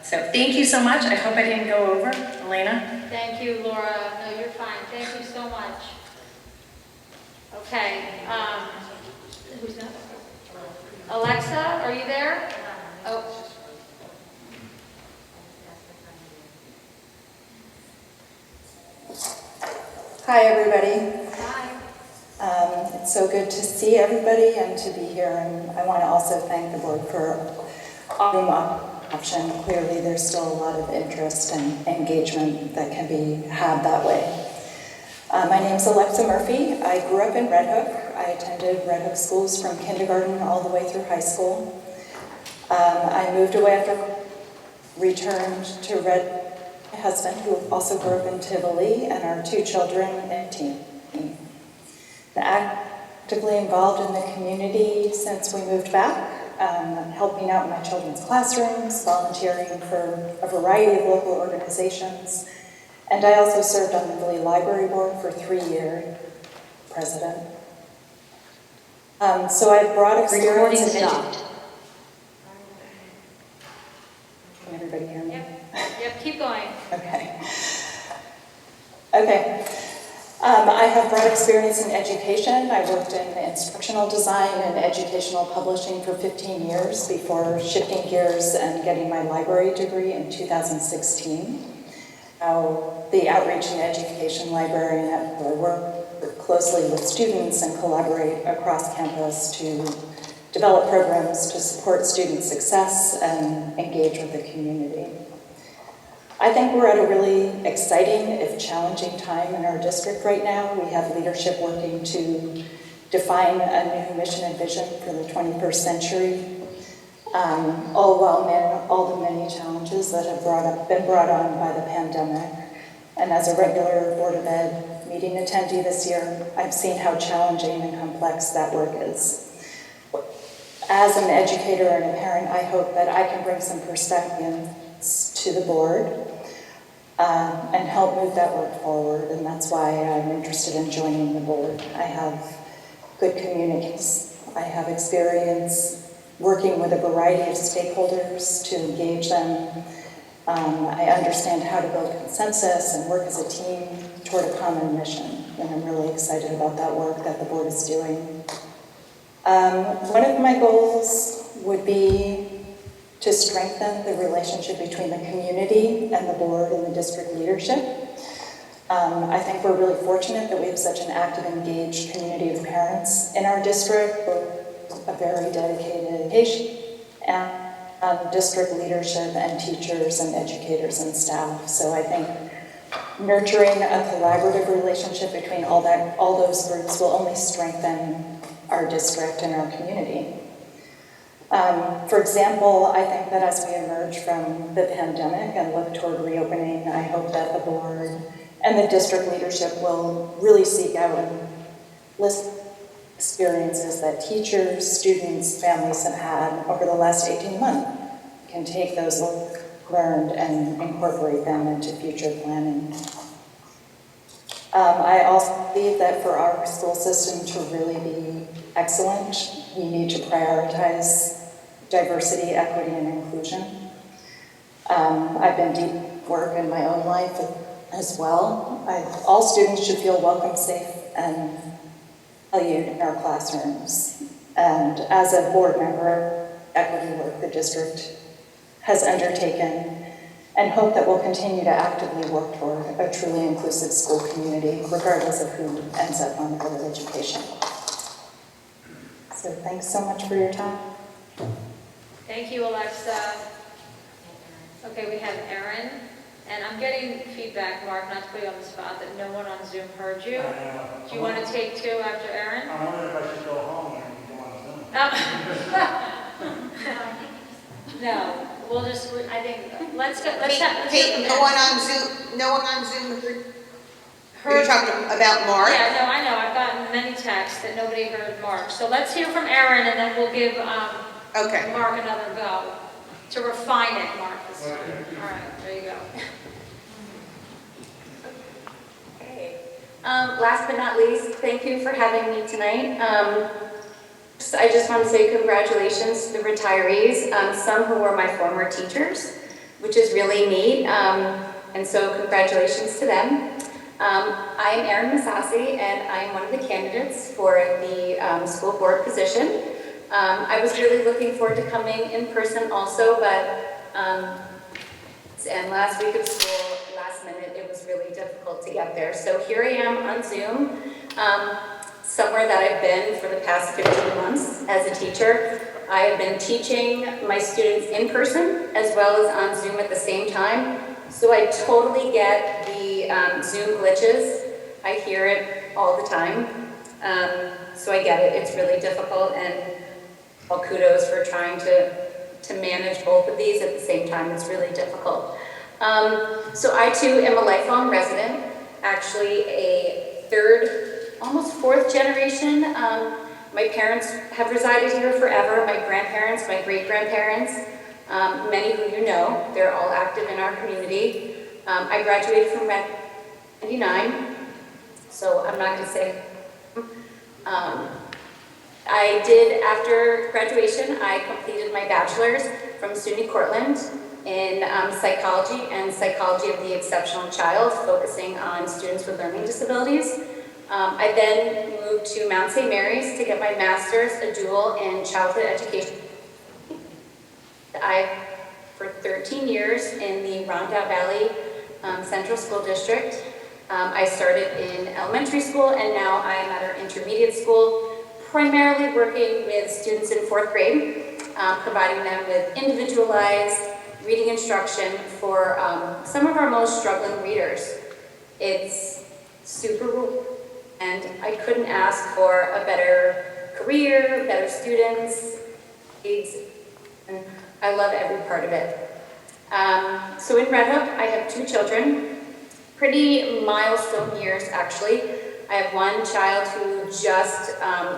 So thank you so much. I hope I didn't go over. Elena? Thank you, Laura. No, you're fine. Thank you so much. Okay. Who's next? Alexa, are you there? Oh. Hi, everybody. Hi. It's so good to see everybody and to be here. And I want to also thank the board for Zoom option. Clearly, there's still a lot of interest and engagement that can be had that way. My name's Alexa Murphy. I grew up in Red Hook. I attended Red Hook schools from kindergarten all the way through high school. I moved away after returned to my husband, who also grew up in Tivoli, and our 2 children and teen. Actively involved in the community since we moved back, helping out in my children's classrooms, volunteering for a variety of local organizations, and I also served on the Tivoli Library Board for 3 years, president. So I brought experience in education. Can everybody hear me? Yep, keep going. Okay. Okay. I have broad experience in education. I worked in instructional design and educational publishing for 15 years before shifting gears and getting my library degree in 2016. The Outreach and Education Librarian at where I work closely with students and collaborate across campus to develop programs to support student success and engage with the community. I think we're at a really exciting, if challenging time in our district right now. We have leadership working to define a new mission and vision for the 21st century, all while managing all the many challenges that have been brought on by the pandemic. And as a regular Board of Ed meeting attendee this year, I've seen how challenging and complex that work is. As an educator and a parent, I hope that I can bring some perspectives to the board. and help move that work forward. And that's why I'm interested in joining the board. I have good communications. I have experience working with a variety of stakeholders to engage them. I understand how to build consensus and work as a team toward a common mission. And I'm really excited about that work that the board is doing. One of my goals would be to strengthen the relationship between the community and the board and the district leadership. I think we're really fortunate that we have such an active, engaged community of parents in our district, with a very dedicated education and district leadership and teachers and educators and staff. So I think nurturing a collaborative relationship between all those groups will only strengthen our district and our community. For example, I think that as we emerge from the pandemic and look toward reopening, I hope that the board and the district leadership will really seek out and listen to experiences that teachers, students, families have had over the last 18 months. Can take those learned and incorporate them into future planning. I also believe that for our school system to really be excellent, we need to prioritize diversity, equity, and inclusion. I've been deep work in my own life as well. All students should feel welcome, safe, and valued in our classrooms. And as a board member, equity work the district has undertaken, and hope that we'll continue to actively work toward a truly inclusive school community, regardless of who ends up on the Board of Education. So thanks so much for your time. Thank you, Alexa. Okay, we have Erin, and I'm getting feedback, Mark, not to put you on the spot, that no one on Zoom heard you. Do you want to take two after Erin? I'm wondering if I should go home and go on Zoom. No, we'll just, I think, let's go, Hey, no one on Zoom, no one on Zoom Are you talking about Mark? Yeah, no, I know, I've gotten many texts that nobody heard Mark. So let's hear from Erin, and then we'll give Mark another go to refine it, Mark, this time. All right, there you go. Okay. Last but not least, thank you for having me tonight. I just want to say congratulations to the retirees, some who were my former teachers, which is really neat, and so congratulations to them. I'm Erin Masasi, and I'm one of the candidates for the school board position. I was really looking forward to coming in person also, but and last week of school, last minute, it was really difficult to get there. So here I am on Zoom, somewhere that I've been for the past 15 months as a teacher. I have been teaching my students in person as well as on Zoom at the same time. So I totally get the Zoom glitches. I hear it all the time. So I get it. It's really difficult, and well, kudos for trying to manage both of these at the same time. It's really difficult. So I too am a lifelong resident, actually a third, almost fourth generation. My parents have resided here forever. My grandparents, my great-grandparents, many who you know, they're all active in our community. I graduated from 99, so I'm not going to say. I did, after graduation, I completed my bachelor's from SUNY Cortland in psychology and psychology of the exceptional child, focusing on students with learning disabilities. I then moved to Mount St. Mary's to get my master's, a dual in childhood education. I, for 13 years in the Rondout Valley Central School District. I started in elementary school, and now I am at our intermediate school, primarily working with students in 4th grade, providing them with individualized reading instruction for some of our most struggling readers. It's super rewarding, and I couldn't ask for a better career, better students, and I love every part of it. So in Red Hook, I have 2 children, pretty milestone years actually. I have one child who just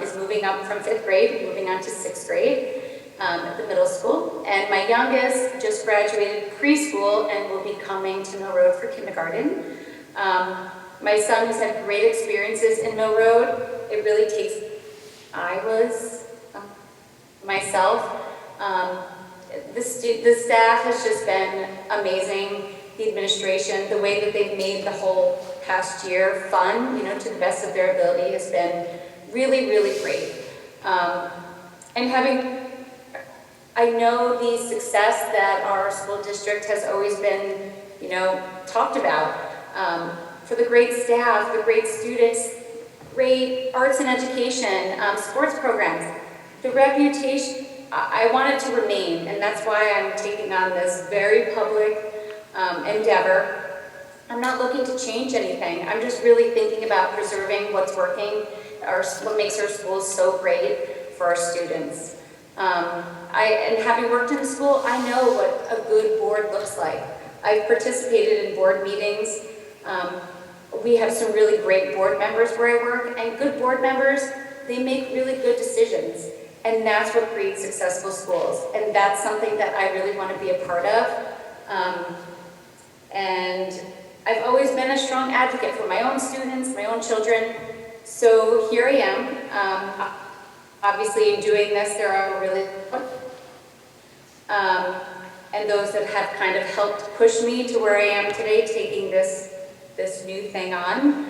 is moving up from 5th grade, moving on to 6th grade. at the middle school. And my youngest just graduated preschool and will be coming to Mill Road for kindergarten. My son has had great experiences in Mill Road. It really takes, myself. The staff has just been amazing. The administration, the way that they've made the whole past year fun, to the best of their ability has been really, really great. I know the success that our school district has always been, talked about. For the great staff, the great students, great arts and education, sports programs. The reputation, I want it to remain, and that's why I'm taking on this very public endeavor. I'm not looking to change anything. I'm just really thinking about preserving what's working, what makes our schools so great for our students. And having worked in the school, I know what a good board looks like. I've participated in board meetings. We have some really great board members where I work, and good board members, they make really good decisions. And that's what creates successful schools. And that's something that I really want to be a part of. And I've always been a strong advocate for my own students, my own children. So here I am. Obviously, in doing this, there are really, and those that have kind of helped push me to where I am today, taking this new thing on.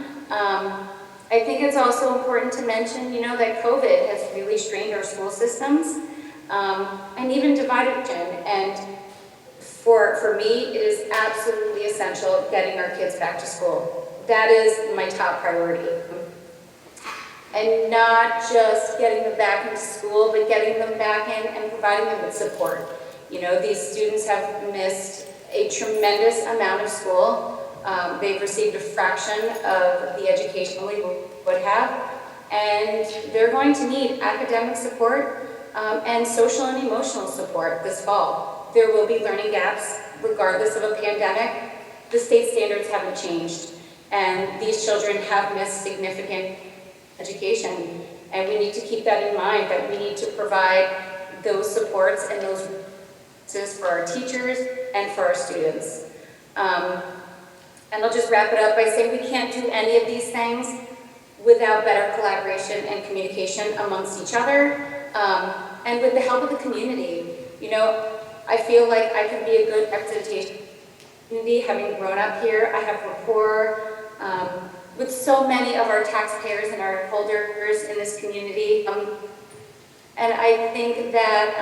I think it's also important to mention, that COVID has really strained our school systems and even divided them. And for me, it is absolutely essential getting our kids back to school. That is my top priority. And not just getting them back into school, but getting them back in and providing them with support. These students have missed a tremendous amount of school. They've received a fraction of the education we would have, and they're going to need academic support and social and emotional support this fall. There will be learning gaps regardless of a pandemic. The state standards haven't changed, and these children have missed significant education, and we need to keep that in mind, that we need to provide those supports and those resources for our teachers and for our students. And I'll just wrap it up by saying we can't do any of these things without better collaboration and communication amongst each other, and with the help of the community. I feel like I can be a good representation of the community, having grown up here. I have rapport with so many of our taxpayers and our holders in this community. And I think that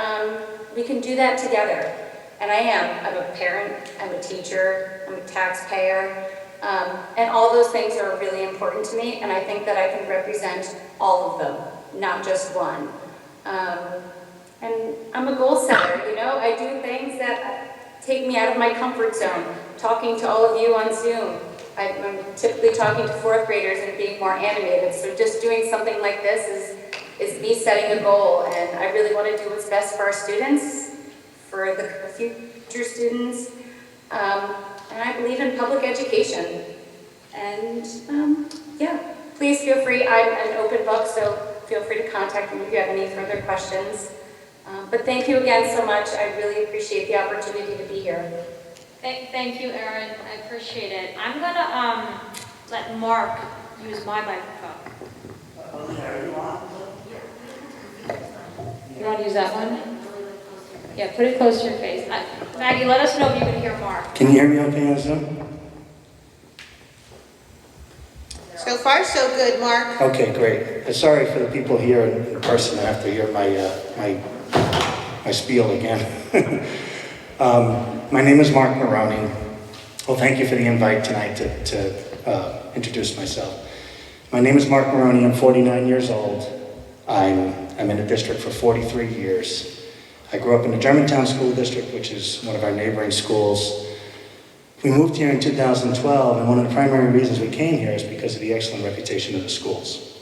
we can do that together. And I am. I'm a parent, I'm a teacher, I'm a taxpayer, and all those things are really important to me, and I think that I can represent all of them, not just one. And I'm a goal setter, I do things that take me out of my comfort zone. Talking to all of you on Zoom, I'm typically talking to fourth graders and being more animated, so just doing something like this is me setting a goal, and I really want to do what's best for our students, for the future students, and I believe in public education. And please feel free, I'm an open book, so feel free to contact me if you have any further questions. But thank you again so much, I really appreciate the opportunity to be here. Thank you, Erin, I appreciate it. I'm gonna let Mark use my microphone. You want to use that one? Yeah, put it close to your face. Maggie, let us know if you can hear Mark. Can you hear me okay on Zoom? So far, so good, Mark. Okay, great. Sorry for the people here in person that have to hear my spiel again. My name is Mark Maroney. Well, thank you for the invite tonight to introduce myself. My name is Mark Maroney. I'm 49 years old. I'm in the district for 43 years. I grew up in the Germantown School District, which is one of our neighboring schools. We moved here in 2012, and one of the primary reasons we came here is because of the excellent reputation of the schools.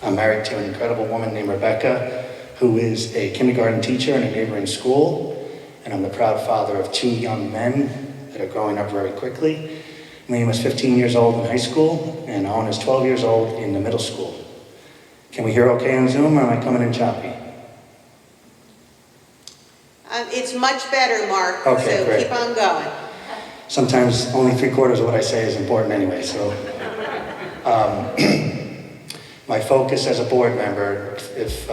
I'm married to an incredible woman named Rebecca, who is a kindergarten teacher in a neighboring school, and I'm the proud father of 2 young men that are growing up very quickly. Liam is 15 years old in high school, and Owen is 12 years old in the middle school. Can we hear okay on Zoom, or am I coming in choppy? It's much better, Mark, Okay, so great. keep on going. Sometimes only 3/4 of what I say is important anyway, so. My focus as a board member, if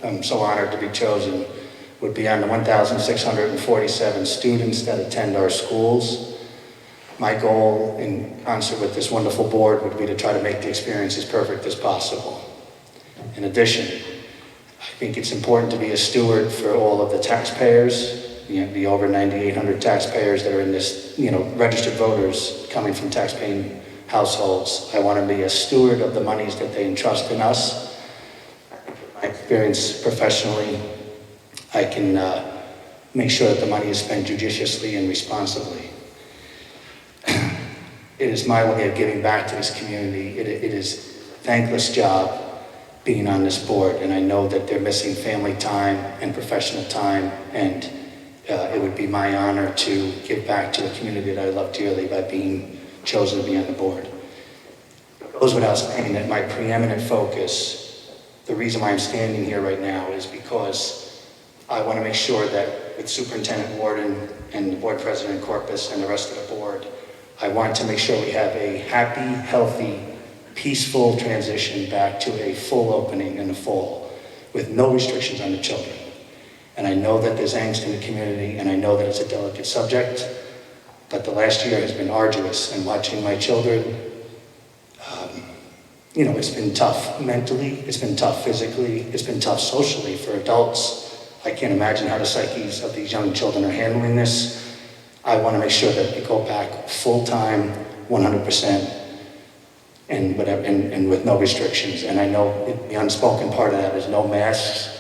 I'm so honored to be chosen, would be on the 1,647 students that attend our schools. My goal, in concert with this wonderful board, would be to try to make the experience as perfect as possible. In addition, I think it's important to be a steward for all of the taxpayers, the over 9,800 taxpayers that are in this, registered voters coming from taxpaying households. I want to be a steward of the monies that they entrust in us. My experience professionally, I can make sure that the money is spent judiciously and responsibly. It is my way of giving back to this community. It is a thankless job being on this board, and I know that they're missing family time and professional time, and it would be my honor to give back to a community that I love dearly by being chosen to be on the board. It goes without saying that my preeminent focus, the reason why I'm standing here right now, is because I want to make sure that with Superintendent Warden and the Board President Corpus and the rest of the board, I want to make sure we have a happy, healthy, peaceful transition back to a full opening in the fall with no restrictions on the children. And I know that there's angst in the community, and I know that it's a delicate subject, but the last year has been arduous, and watching my children, it's been tough mentally, it's been tough physically, it's been tough socially for adults. I can't imagine how the psyches of these young children are handling this. I want to make sure that we go back full-time, 100%, and with no restrictions. And I know the unspoken part of that is no masks,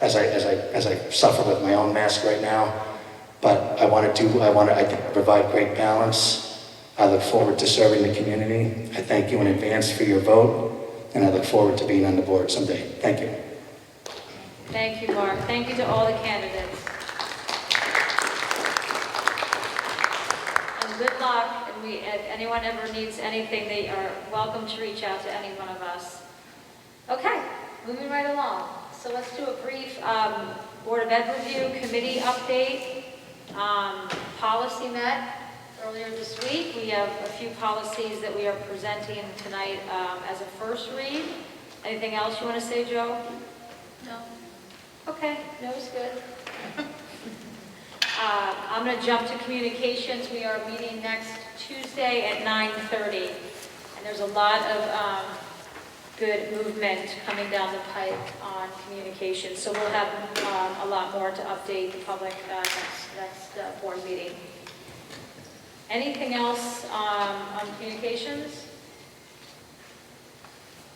as I suffer with my own mask right now. But I think I provide great balance. I look forward to serving the community. I thank you in advance for your vote, and I look forward to being on the board someday. Thank you. Thank you, Mark. Thank you to all the candidates. And good luck. And if anyone ever needs anything, they are welcome to reach out to any one of us. Okay, moving right along. So let's do a brief Board of Ed review, committee update. Policy met earlier this week. We have a few policies that we are presenting tonight as a first read. Anything else you want to say, Joe? No. Okay, no is good. I'm going to jump to communications. We are meeting next Tuesday at 9:30, and there's a lot of good movement coming down the pipe on communications. So we'll have a lot more to update the public next board meeting. Anything else on communications?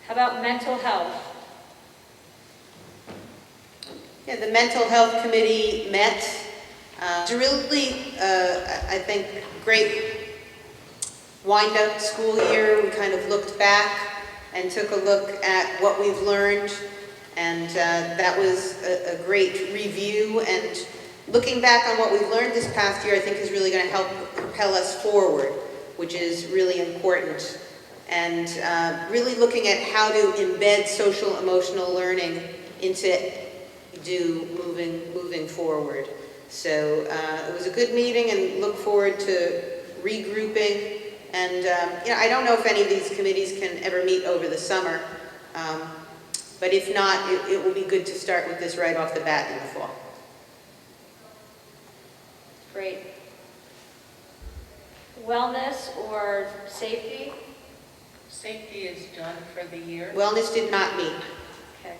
How about mental health? Yeah, the Mental Health Committee met. It's a really, I think, great wind-up school year. We kind of looked back and took a look at what we've learned, and that was a great review. And looking back on what we've learned this past year, I think is really going to help propel us forward, which is really important. And really looking at how to embed social emotional learning into moving forward. So it was a good meeting, and look forward to regrouping. And I don't know if any of these committees can ever meet over the summer, but if not, it will be good to start with this right off the bat in the fall. Great. Wellness or safety? Safety is done for the year. Wellness did not meet. Okay.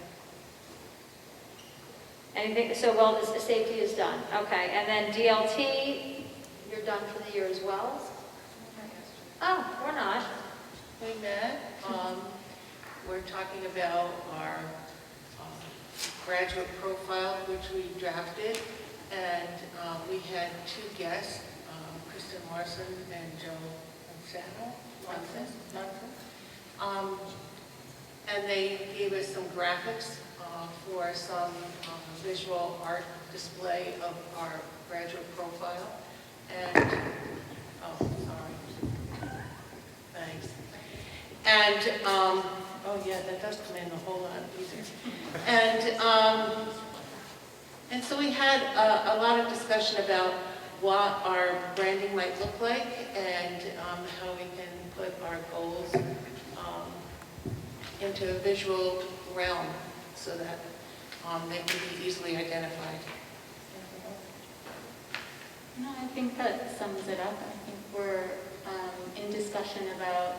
Anything, so wellness, safety is done. Okay, and then DLT, you're done for the year as well? Oh, we're not. We met. We're talking about our graduate profile, which we drafted, and we had two guests, Kristen Larson and Joe Munson. And they gave us some graphics for some visual art display of our graduate profile. And, oh, sorry. Thanks. And, oh yeah, that does come in a whole lot easier. And And so we had a lot of discussion about what our branding might look like and how we can put our goals into a visual realm so that they can be easily identified. No, I think that sums it up. I think we're in discussion about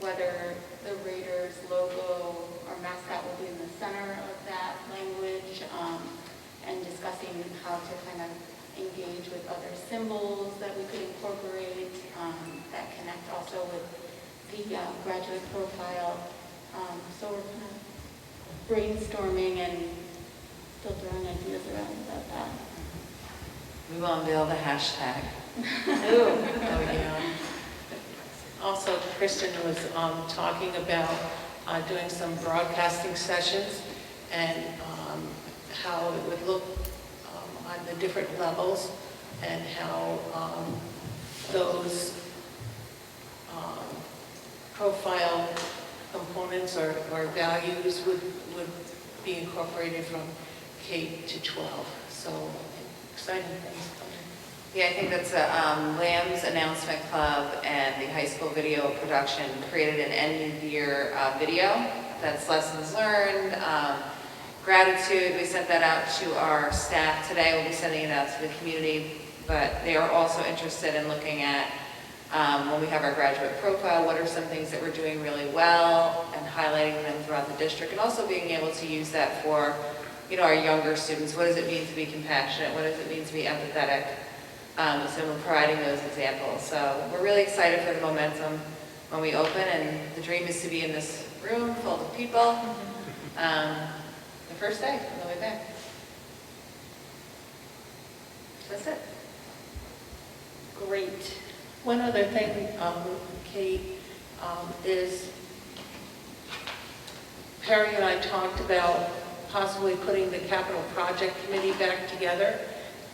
whether the Raiders logo or mascot will be in the center of that language, and discussing how to kind of engage with other symbols that we could incorporate that connect also with the graduate profile. So we're kind of brainstorming and still throwing ideas around about that. We will unveil the hashtag. Oh, yeah. Also, Kristen was talking about doing some broadcasting sessions and how it would look on the different levels and how those profile components or values would be incorporated from K to 12. So exciting things coming. Yeah, I think that's Lamb's Announcement Club and the high school video production created an end of year video that's lessons learned, gratitude. We sent that out to our staff today. We'll be sending it out to the community, but they are also interested in looking at when we have our graduate profile, what are some things that we're doing really well and highlighting them throughout the district, and also being able to use that for, our younger students. What does it mean to be compassionate? What does it mean to be empathetic? So we're providing those examples. So we're really excited for the momentum when we open, and the dream is to be in this room full of people the first day on the way back. That's it. Great. One other thing, Kate, is Perry and I talked about possibly putting the capital project committee back together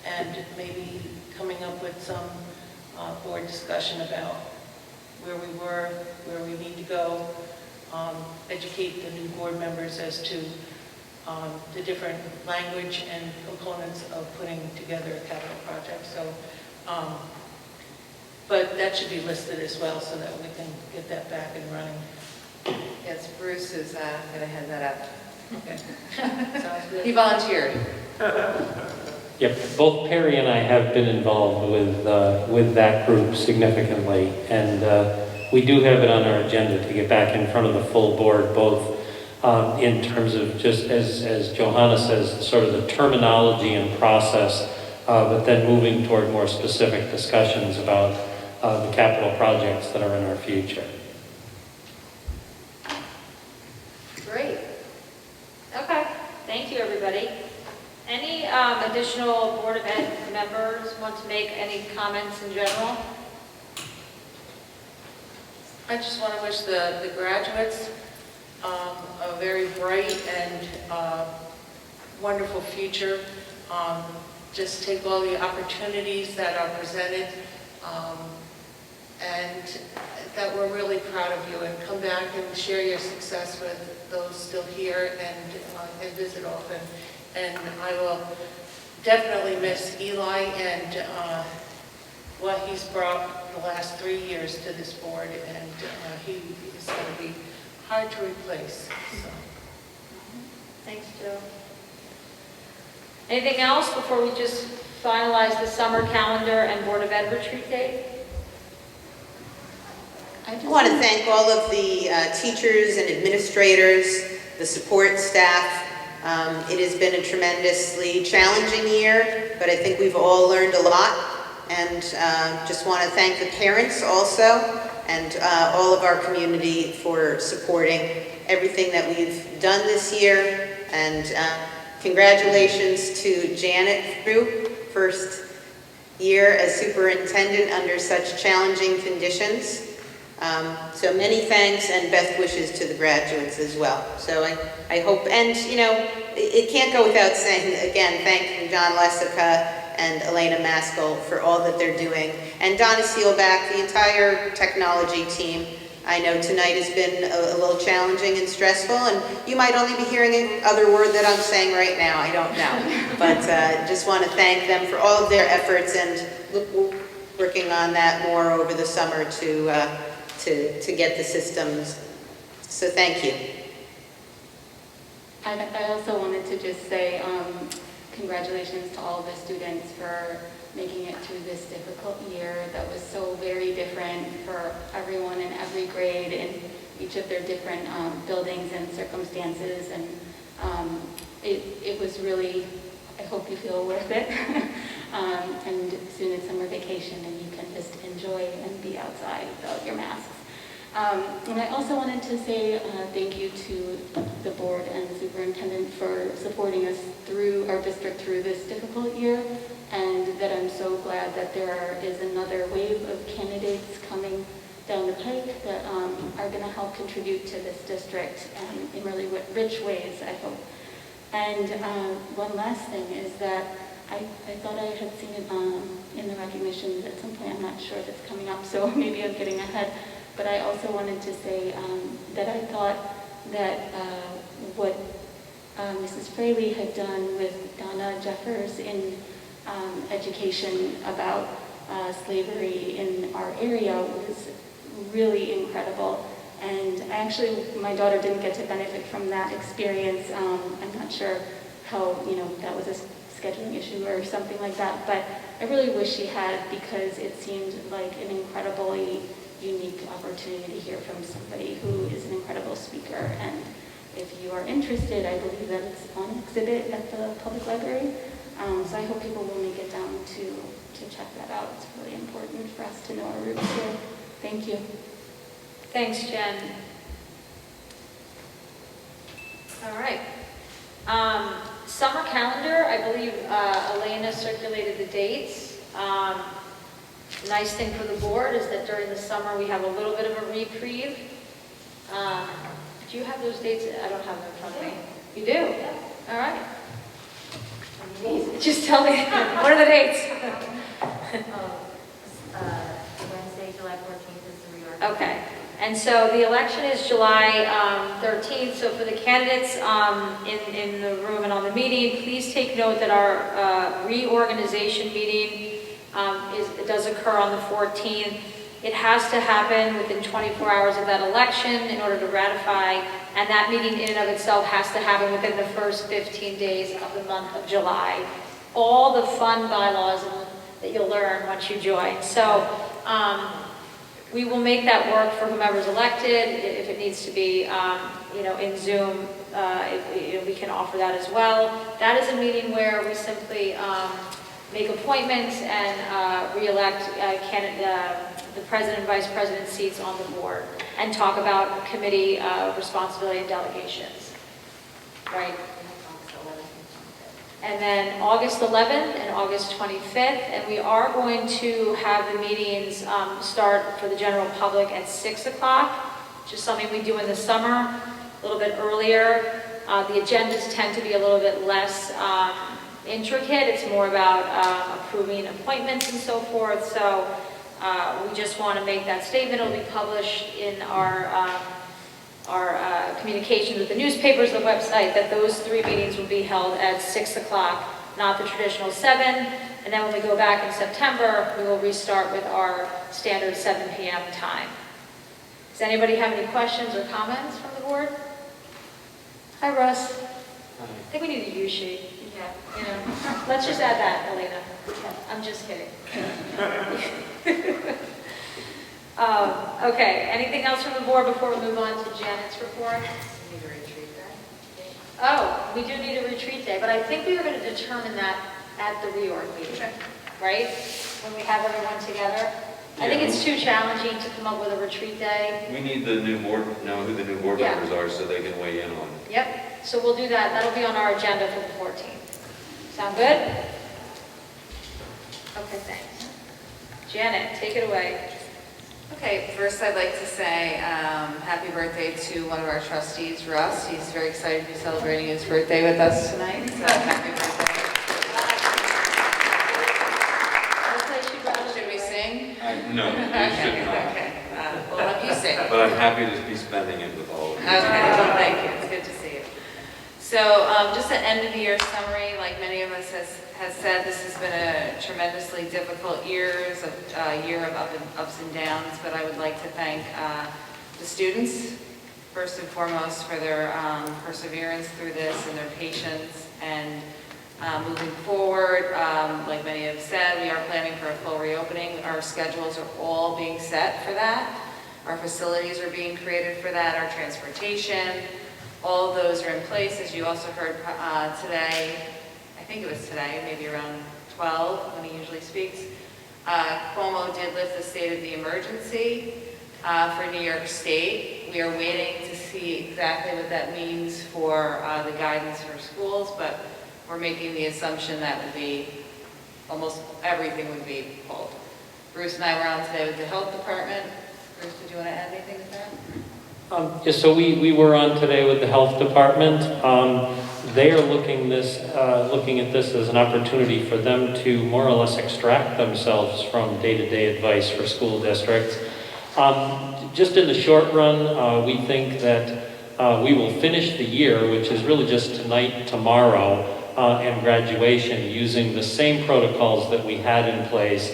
and maybe coming up with some board discussion about where we were, where we need to go, educate the new board members as to the different language and components of putting together a capital project. So, but that should be listed as well so that we can get that back and running. Yes, Bruce is going to head that up. Okay. Sounds good. He volunteered. Yep, both Perry and I have been involved with that group significantly, and we do have it on our agenda to get back in front of the full board, both in terms of just as Johanna says, sort of the terminology and process, but then moving toward more specific discussions about the capital projects that are in our future. Great. Okay, thank you, everybody. Any additional Board of Ed members want to make any comments in general? I just want to wish the graduates a very bright and wonderful future. Just take all the opportunities that are presented and that we're really proud of you, and come back and share your success with those still here and visit often. And I will definitely miss Eli and what he's brought the last 3 years to this board, and he is going to be hard to replace. So. Thanks, Joe. Anything else before we just finalize the summer calendar and Board of Ed retreat date? I want to thank all of the teachers and administrators, the support staff. It has been a tremendously challenging year, but I think we've all learned a lot. And just want to thank the parents also, and all of our community for supporting everything that we've done this year. And congratulations to Janet Frew, first year as superintendent under such challenging conditions. So many thanks and best wishes to the graduates as well. So I hope, and it can't go without saying, again, thank John Lessica and Elena Maskell for all that they're doing. And Donna Seelback, the entire technology team. I know tonight has been a little challenging and stressful, and you might only be hearing another word that I'm saying right now, I don't know. But just want to thank them for all of their efforts and working on that more over the summer to get the systems. So thank you. I also wanted to just say congratulations to all of the students for making it through this difficult year that was so very different for everyone in every grade in each of their different buildings and circumstances. And it was really, I hope you feel worth it. And soon it's summer vacation and you can just enjoy and be outside without your masks. And I also wanted to say thank you to the board and the superintendent for supporting us through our district through this difficult year, and that I'm so glad that there is another wave of candidates coming down the pike that are going to help contribute to this district in really rich ways, I hope. And one last thing is that I thought I had seen it in the recognitions at some point. I'm not sure if it's coming up, so maybe I'm getting ahead. But I also wanted to say that I thought that what Mrs. Fraley had done with Donna Jeffers in education about slavery in our area was really incredible. And actually, my daughter didn't get to benefit from that experience. I'm not sure how, that was a scheduling issue or something like that. But I really wish she had, because it seemed like an incredibly unique opportunity to hear from somebody who is an incredible speaker. And if you are interested, I believe that it's on exhibit at the public library. So I hope people will make it down to check that out. It's really important for us to know our roots here. Thank you. Thanks, Jen. All right. Summer calendar, I believe Elena circulated the dates. Nice thing for the board is that during the summer we have a little bit of a reprieve. Do you have those dates? I don't have them in front of me. You do? Yeah. All right. Just tell me, what are the dates? Wednesday, July 14th is the reorg. Okay. And so the election is July 13th. So for the candidates in the room and on the meeting, please take note that our reorganization meeting it does occur on the 14th. It has to happen within 24 hours of that election in order to ratify, and that meeting in and of itself has to happen within the first 15 days of the month of July. All the fun bylaws that you'll learn once you join. So we will make that work for whomever's elected. If it needs to be, in Zoom, we can offer that as well. That is a meeting where we simply make appointments and re-elect the president and vice president seats on the board, and talk about committee responsibility and delegations. Right? And then August 11th and August 25th, and we are going to have the meetings start for the general public at 6 o'clock, which is something we do in the summer, a little bit earlier. The agendas tend to be a little bit less intricate. It's more about approving appointments and so forth. So we just want to make that statement. It'll be published in our communications with the newspapers, the website, that those 3 meetings will be held at 6 o'clock, not the traditional 7. And then when we go back in September, we will restart with our standard 7 p.m. time. Does anybody have any questions or comments from the board? Hi, Russ. I think we need a U shape. Yeah. Let's just add that, Elena. I'm just kidding. Okay, anything else from the board before we move on to Janet's report? We need a retreat day. Oh, we do need a retreat day, but I think we were going to determine that at the reorg meeting, right? When we have everyone together. I think it's too challenging to come up with a retreat day. We need the new board, know who the new board members are so they can weigh in on it. Yep, so we'll do that. That'll be on our agenda for the 14th. Sound good? Okay, thanks. Janet, take it away. Okay, first I'd like to say happy birthday to one of our trustees, Russ. He's very excited to be celebrating his birthday with us tonight, so happy birthday. Should we sing? No, you should not. Okay, we'll have you sing. But I'm happy to be spending it with all of you. Okay, well, thank you. It's good to see you. So just an end of the year summary, like many of us has said, this has been a tremendously difficult year of ups and downs, but I would like to thank the students, first and foremost, for their perseverance through this and their patience. And moving forward, like many have said, we are planning for a full reopening. Our schedules are all being set for that. Our facilities are being created for that, our transportation. All of those are in place, as you also heard today. I think it was today, maybe around 12 when he usually speaks. Cuomo did lift the state of the emergency for New York State. We are waiting to see exactly what that means for the guidance for schools, but we're making the assumption that would be, almost everything would be pulled. Bruce and I were on today with the health department. Bruce, did you want to add anything to that? Yes, so we were on today with the health department. They are looking at this as an opportunity for them to more or less extract themselves from day-to-day advice for school districts. Just in the short run, we think that we will finish the year, which is really just tonight, tomorrow, and graduation, using the same protocols that we had in place.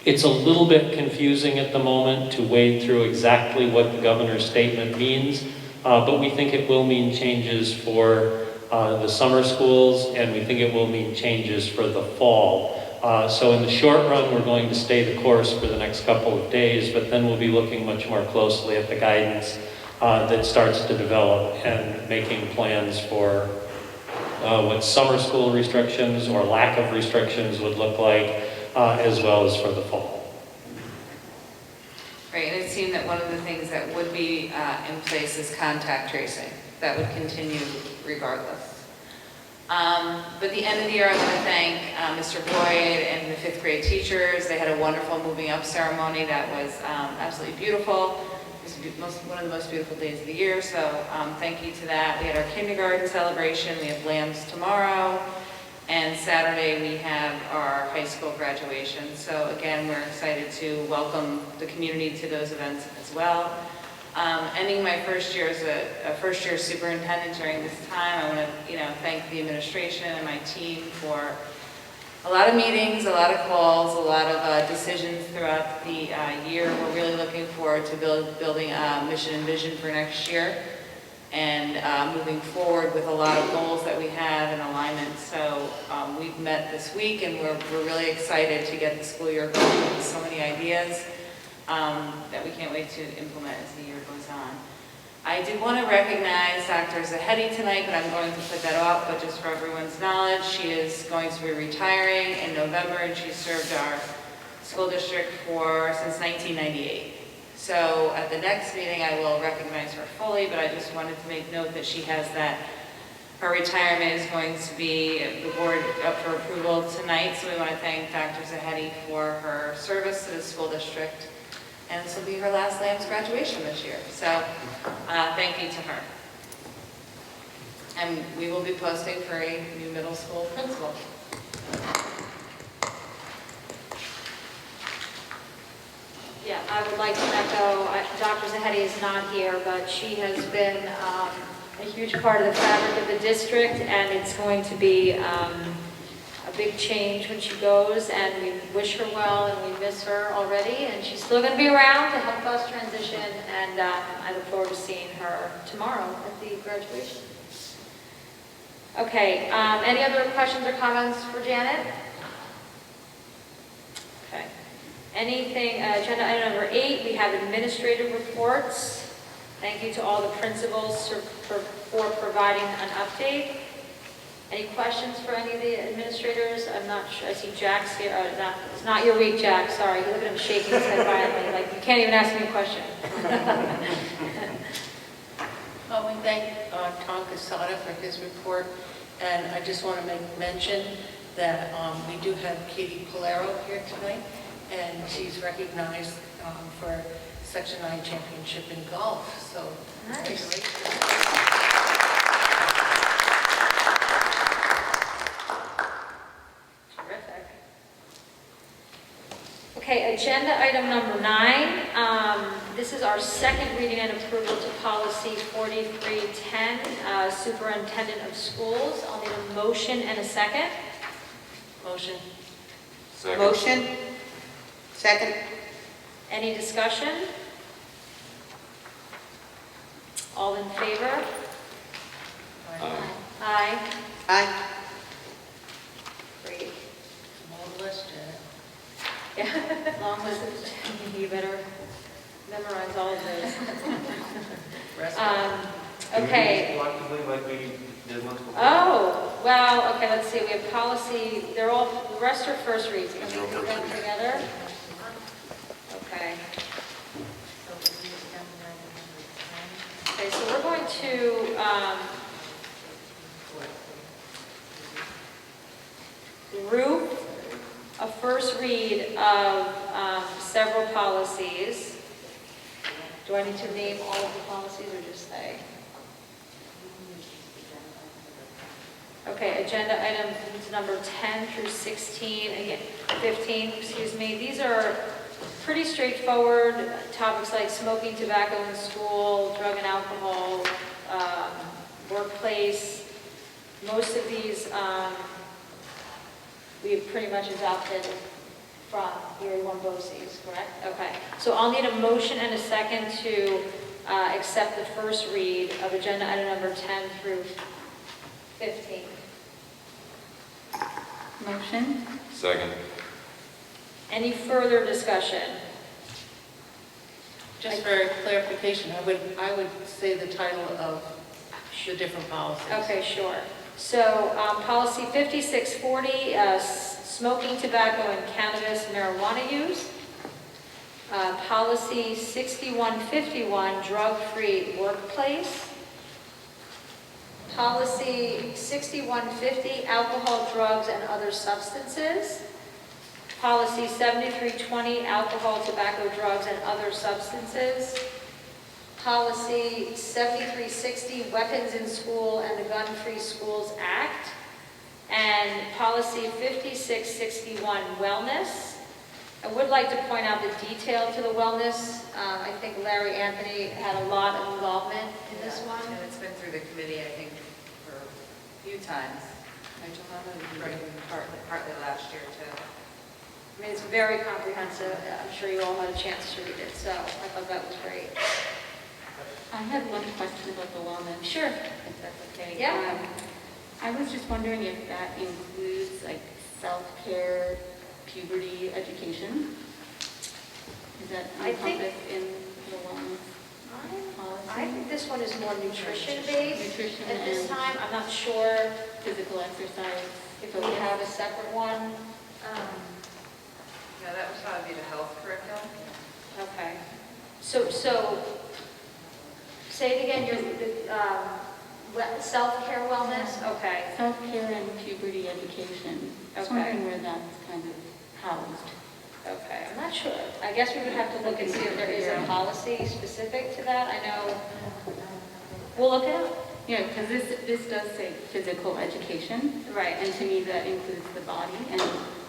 It's a little bit confusing at the moment to wade through exactly what the governor's statement means, but we think it will mean changes for the summer schools, and we think it will mean changes for the fall. So in the short run, we're going to stay the course for the next couple of days, but then we'll be looking much more closely at the guidance that starts to develop and making plans for what summer school restrictions or lack of restrictions would look like, as well as for the fall. Right, and it seemed that one of the things that would be in place is contact tracing. That would continue regardless. But at the end of the year, I want to thank Mr. Boyd and the 5th grade teachers. They had a wonderful moving up ceremony that was absolutely beautiful. It was one of the most beautiful days of the year, so thank you to that. We had our kindergarten celebration. We have Lambs tomorrow. And Saturday, we have our high school graduation. So again, we're excited to welcome the community to those events as well. Ending my first year as a first-year superintendent during this time, I want to thank the administration and my team for a lot of meetings, a lot of calls, a lot of decisions throughout the year. We're really looking forward to building a mission and vision for next year, and moving forward with a lot of goals that we have in alignment. So we've met this week, and we're really excited to get the school year going with so many ideas that we can't wait to implement as the year goes on. I did want to recognize Dr. Zahedi tonight, but I'm going to put that off. But just for everyone's knowledge, she is going to be retiring in November, and she served our school district since 1998. So at the next meeting, I will recognize her fully, but I just wanted to make note that she has that. Her retirement is going to be the board up for approval tonight, so we want to thank Dr. Zahedi for her service to the school district. And this will be her last Lambs graduation this year. So thank you to her. And we will be posting for a new middle school principal. Yeah, I would like to echo, Dr. Zahedi is not here, but she has been a huge part of the fabric of the district, and it's going to be a big change when she goes, and we wish her well, and we miss her already, and she's still going to be around to help us transition, and I look forward to seeing her tomorrow at the graduation. Okay, any other questions or comments for Janet? Okay. Anything, agenda item number 8, we have administrative reports. Thank you to all the principals for providing an update. Any questions for any of the administrators? I'm not sure. I see Jack's here. It's not your week, Jack. Sorry. You look at him shaking his head violently, like you can't even ask me a question. Well, we thank Tom Casada for his report, and I just want to make mention that we do have Katie Polero here tonight, and she's recognized for Section 9 championship in golf. So, nice. Okay, agenda item number 9. This is our second reading and approval to policy 4310, superintendent of schools. I'll need a motion and a second. Motion. Second. Motion? Second? Any discussion? All in favor? Aye. Aye. Great. Long list, Janet. Yeah, long list of, you better memorize all of those. Okay. Collectively, like we did once before. Oh, well, okay, let's see, we have policy, they're all, the rest are first reads. Can we do them together? Okay. Okay, so we're going to, group a first read of several policies. Do I need to name all of the policies or just say? Okay, agenda items number 10 through 16, again, 15, excuse me. These are pretty straightforward topics like smoking, tobacco in school, drug and alcohol, workplace. Most of these we've pretty much adopted from Erie One BOCES, correct? Okay, so I'll need a motion and a second to accept the first read of agenda item number 10 through 15. Motion? Second. Any further discussion? Just for clarification, I would say the title of the different policies. Okay, sure. So policy 5640, smoking, tobacco, and cannabis marijuana use. Policy 6151, drug-free workplace. Policy 6150, alcohol, drugs, and other substances. Policy 7320, alcohol, tobacco, drugs, and other substances. Policy 7360, weapons in school and the Gun-Free Schools Act. And policy 5661, wellness. I would like to point out the detail to the wellness. I think Larry Anthony had a lot of involvement in this one. And it's been through the committee, I think, for a few times. Partly last year, too. I mean, it's very comprehensive. I'm sure you all had a chance to read it, so I thought that was great. I had one question about the wellness. Sure. If that's okay. Yeah. I was just wondering if that includes like self-care, puberty education? Is that encompassed in the wellness policy? I think this one is more nutrition-based Nutrition at this and time. I'm not sure physical exercise. if we have a separate one. No, that would probably be the health curriculum. Okay. So say it again, self-care wellness? Okay. Self-care and puberty education. Just Okay. wondering where that's kind of housed. Okay, I'm not sure. I guess we would have to look and see if there is a policy specific to that. I know, we'll look it up. Yeah, because this does say physical education. Right. And to me, that includes the body and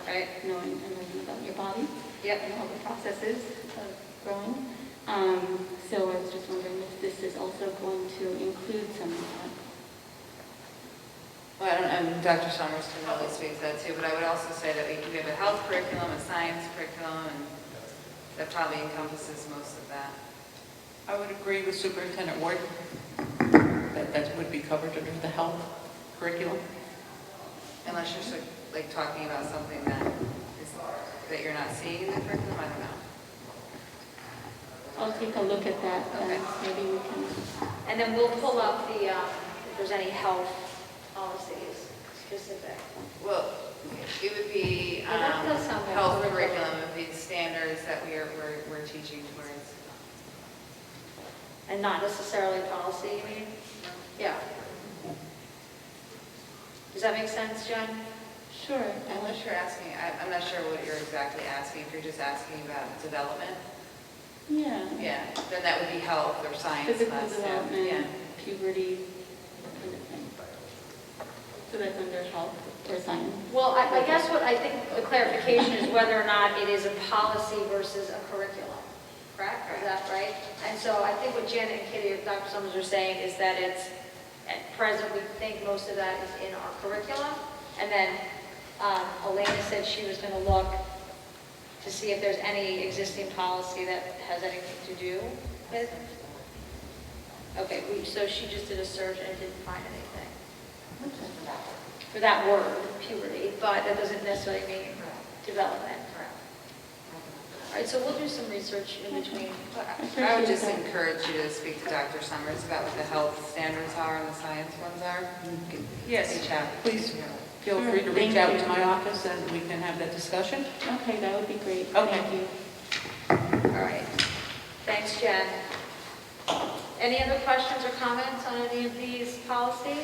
Right. knowing and learning about your body. Yep. And all the processes of growing. So I was just wondering if this is also going to include some of that. Well, I mean, Dr. Summers can really speak to that too, but I would also say that we have a health curriculum, a science curriculum, and that probably encompasses most of that. I would agree with Superintendent Ward that would be covered under the health curriculum. Unless you're sort of, like talking about something that you're not seeing in the curriculum, I don't know. I'll take a look at that, Okay. maybe we can. And then we'll pull up the, if there's any health policies specific. Well, it would be Yeah, that does sound like health curriculum. curriculum, would be the standards that we're teaching towards. And not necessarily policy, you mean? Yeah. Does that make sense, Jen? Sure. Unless you're asking, I'm not sure what you're exactly asking, if you're just asking about development. Yeah. Yeah, then that would be health or science Physical class. development, Yeah. puberty, that kind of thing. So that's under health or science? Well, I guess what I think the clarification is whether or not it is a policy versus a curriculum, correct? Is that right? And so I think what Janet and Kitty or Dr. Summers are saying is that it's, at present, we think most of that is in our curriculum. And then Elena said she was going to look to see if there's any existing policy that has anything to do with. Okay, so she just did a search and didn't find anything for that word, puberty, but that doesn't necessarily mean development. All right, so we'll do some research in between. I would just encourage you to speak to Dr. Summers about what the health standards are and the science ones are. Yes, Reach out. please feel free to Thank reach out you. to my office and we can have that discussion. Okay, that would be great. Okay. Thank you. All right, thanks, Jen. Any other questions or comments on any of these policies?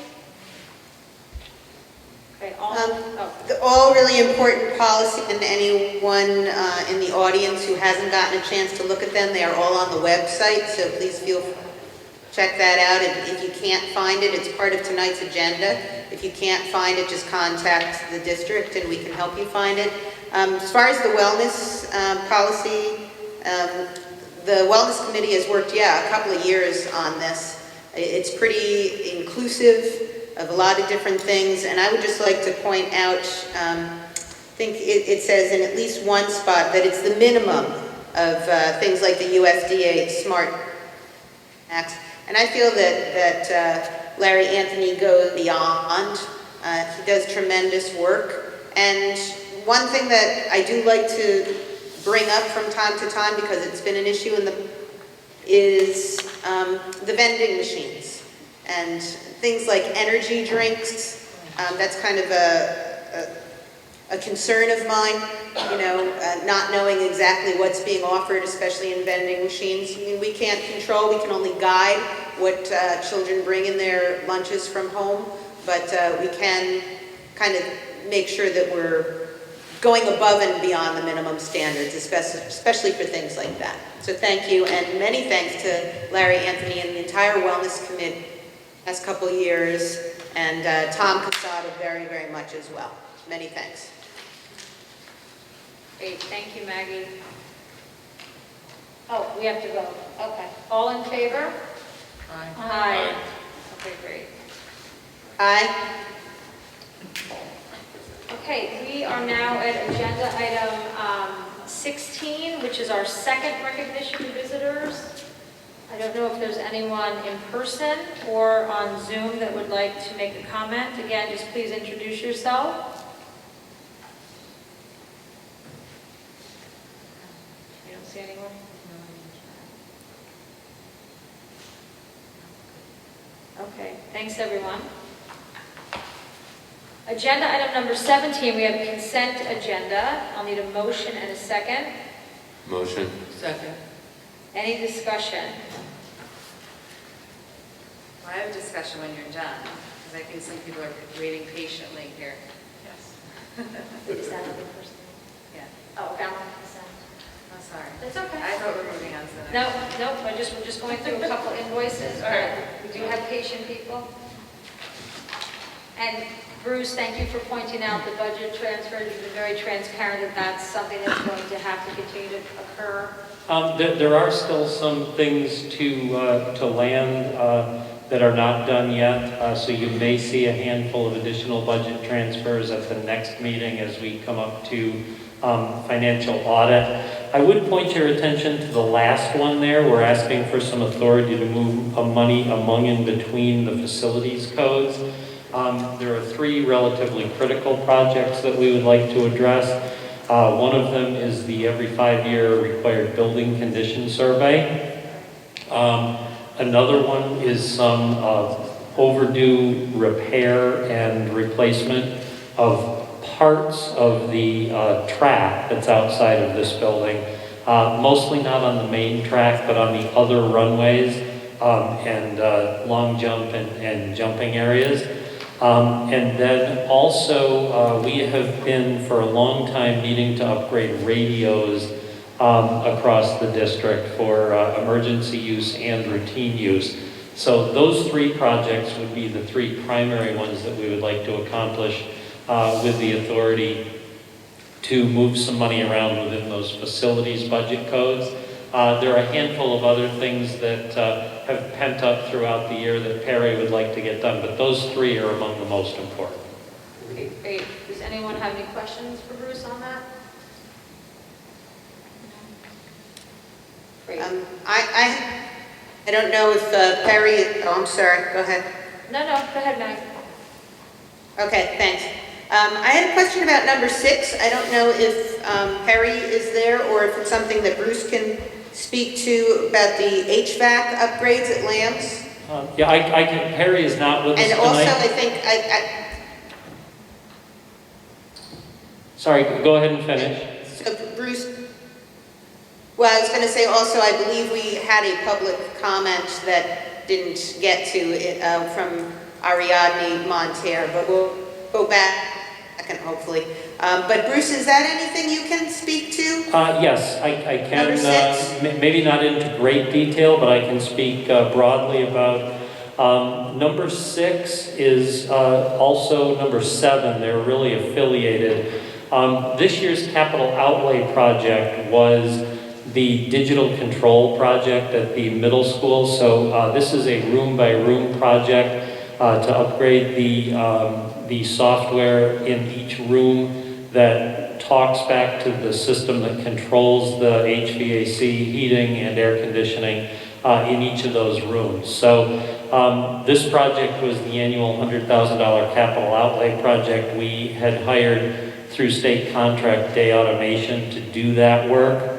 Okay, All really important policy, and anyone in the audience who hasn't gotten a chance to look at them, they are all on the website, so please feel free to check that out. And if you can't find it, it's part of tonight's agenda. If you can't find it, just contact the district and we can help you find it. As far as the wellness policy, the Wellness Committee has worked, a couple of years on this. It's pretty inclusive of a lot of different things, and I would just like to point out, I think it says in at least one spot that it's the minimum of things like the USDA Smart Acts, and I feel that Larry Anthony goes beyond. He does tremendous work, and one thing that I do like to bring up from time to time, because it's been an issue is the vending machines and things like energy drinks. That's kind of a concern of mine, not knowing exactly what's being offered, especially in vending machines. I mean, we can't control, we can only guide what children bring in their lunches from home, but we can kind of make sure that we're going above and beyond the minimum standards, especially for things like that. So thank you, and many thanks to Larry Anthony and the entire Wellness Committee last couple years, and Tom Casada very, very much as well. Many thanks. Great, thank you, Maggie. Oh, we have to vote. Okay. All in favor? Aye. Aye. Okay, great. Aye. Okay, we are now at agenda item 16, which is our second recognition of visitors. I don't know if there's anyone in person or on Zoom that would like to make a comment. Again, just please introduce yourself. You don't see anyone? Okay, thanks everyone. Agenda item number 17, we have a consent agenda. I'll need a motion and a second. Motion. Second. Any discussion? Well, I have a discussion when you're done, because I think some people are waiting patiently here. Yes. Is that the person? Yeah. Oh, okay. I'm on consent. Oh, sorry. That's okay. I thought we were moving on to the next. No, we're just going through a couple invoices. All right. We do have patient people. And Bruce, thank you for pointing out the budget transfer. You've been very transparent that that's something that's going to have to continue to occur. There are still some things to land that are not done yet, so you may see a handful of additional budget transfers at the next meeting as we come up to financial audit. I would point your attention to the last one there. We're asking for some authority to move money among and between the facilities codes. There are three relatively critical projects that we would like to address. One of them is the every 5-year required building condition survey. Another one is some overdue repair and replacement of parts of the track that's outside of this building. Mostly not on the main track, but on the other runways and long jump and jumping areas. And then also, we have been for a long time needing to upgrade radios across the district for emergency use and routine use. So those three projects would be the three primary ones that we would like to accomplish with the authority to move some money around within those facilities budget codes. There are a handful of other things that have pent up throughout the year that Perry would like to get done, but those three are among the most important. Okay, great. Does anyone have any questions for Bruce on that? Great. I don't know if Perry, oh, I'm sorry, go ahead. No, go ahead, Meg. Okay, thanks. I had a question about number 6. I don't know if Perry is there or if it's something that Bruce can speak to about the HVAC upgrades at Lambs. Yeah, I can, Perry is not with us And tonight. also, I think, Sorry, go ahead and finish. so Bruce, well, I was going to say also, I believe we had a public comment that didn't get to it from Ariadne Monteiro, but we'll go back and hopefully. But Bruce, is that anything you can speak to? Yes, I can. Number 6? Maybe not into great detail, but I can speak broadly about. Number 6 is also number 7. They're really affiliated. This year's capital outlay project was the digital control project at the middle school. So this is a room-by-room project to upgrade the software in each room that talks back to the system that controls the HVAC, heating, and air conditioning in each of those rooms. So this project was the annual $100,000 capital outlay project. We had hired through state contract Day Automation to do that work.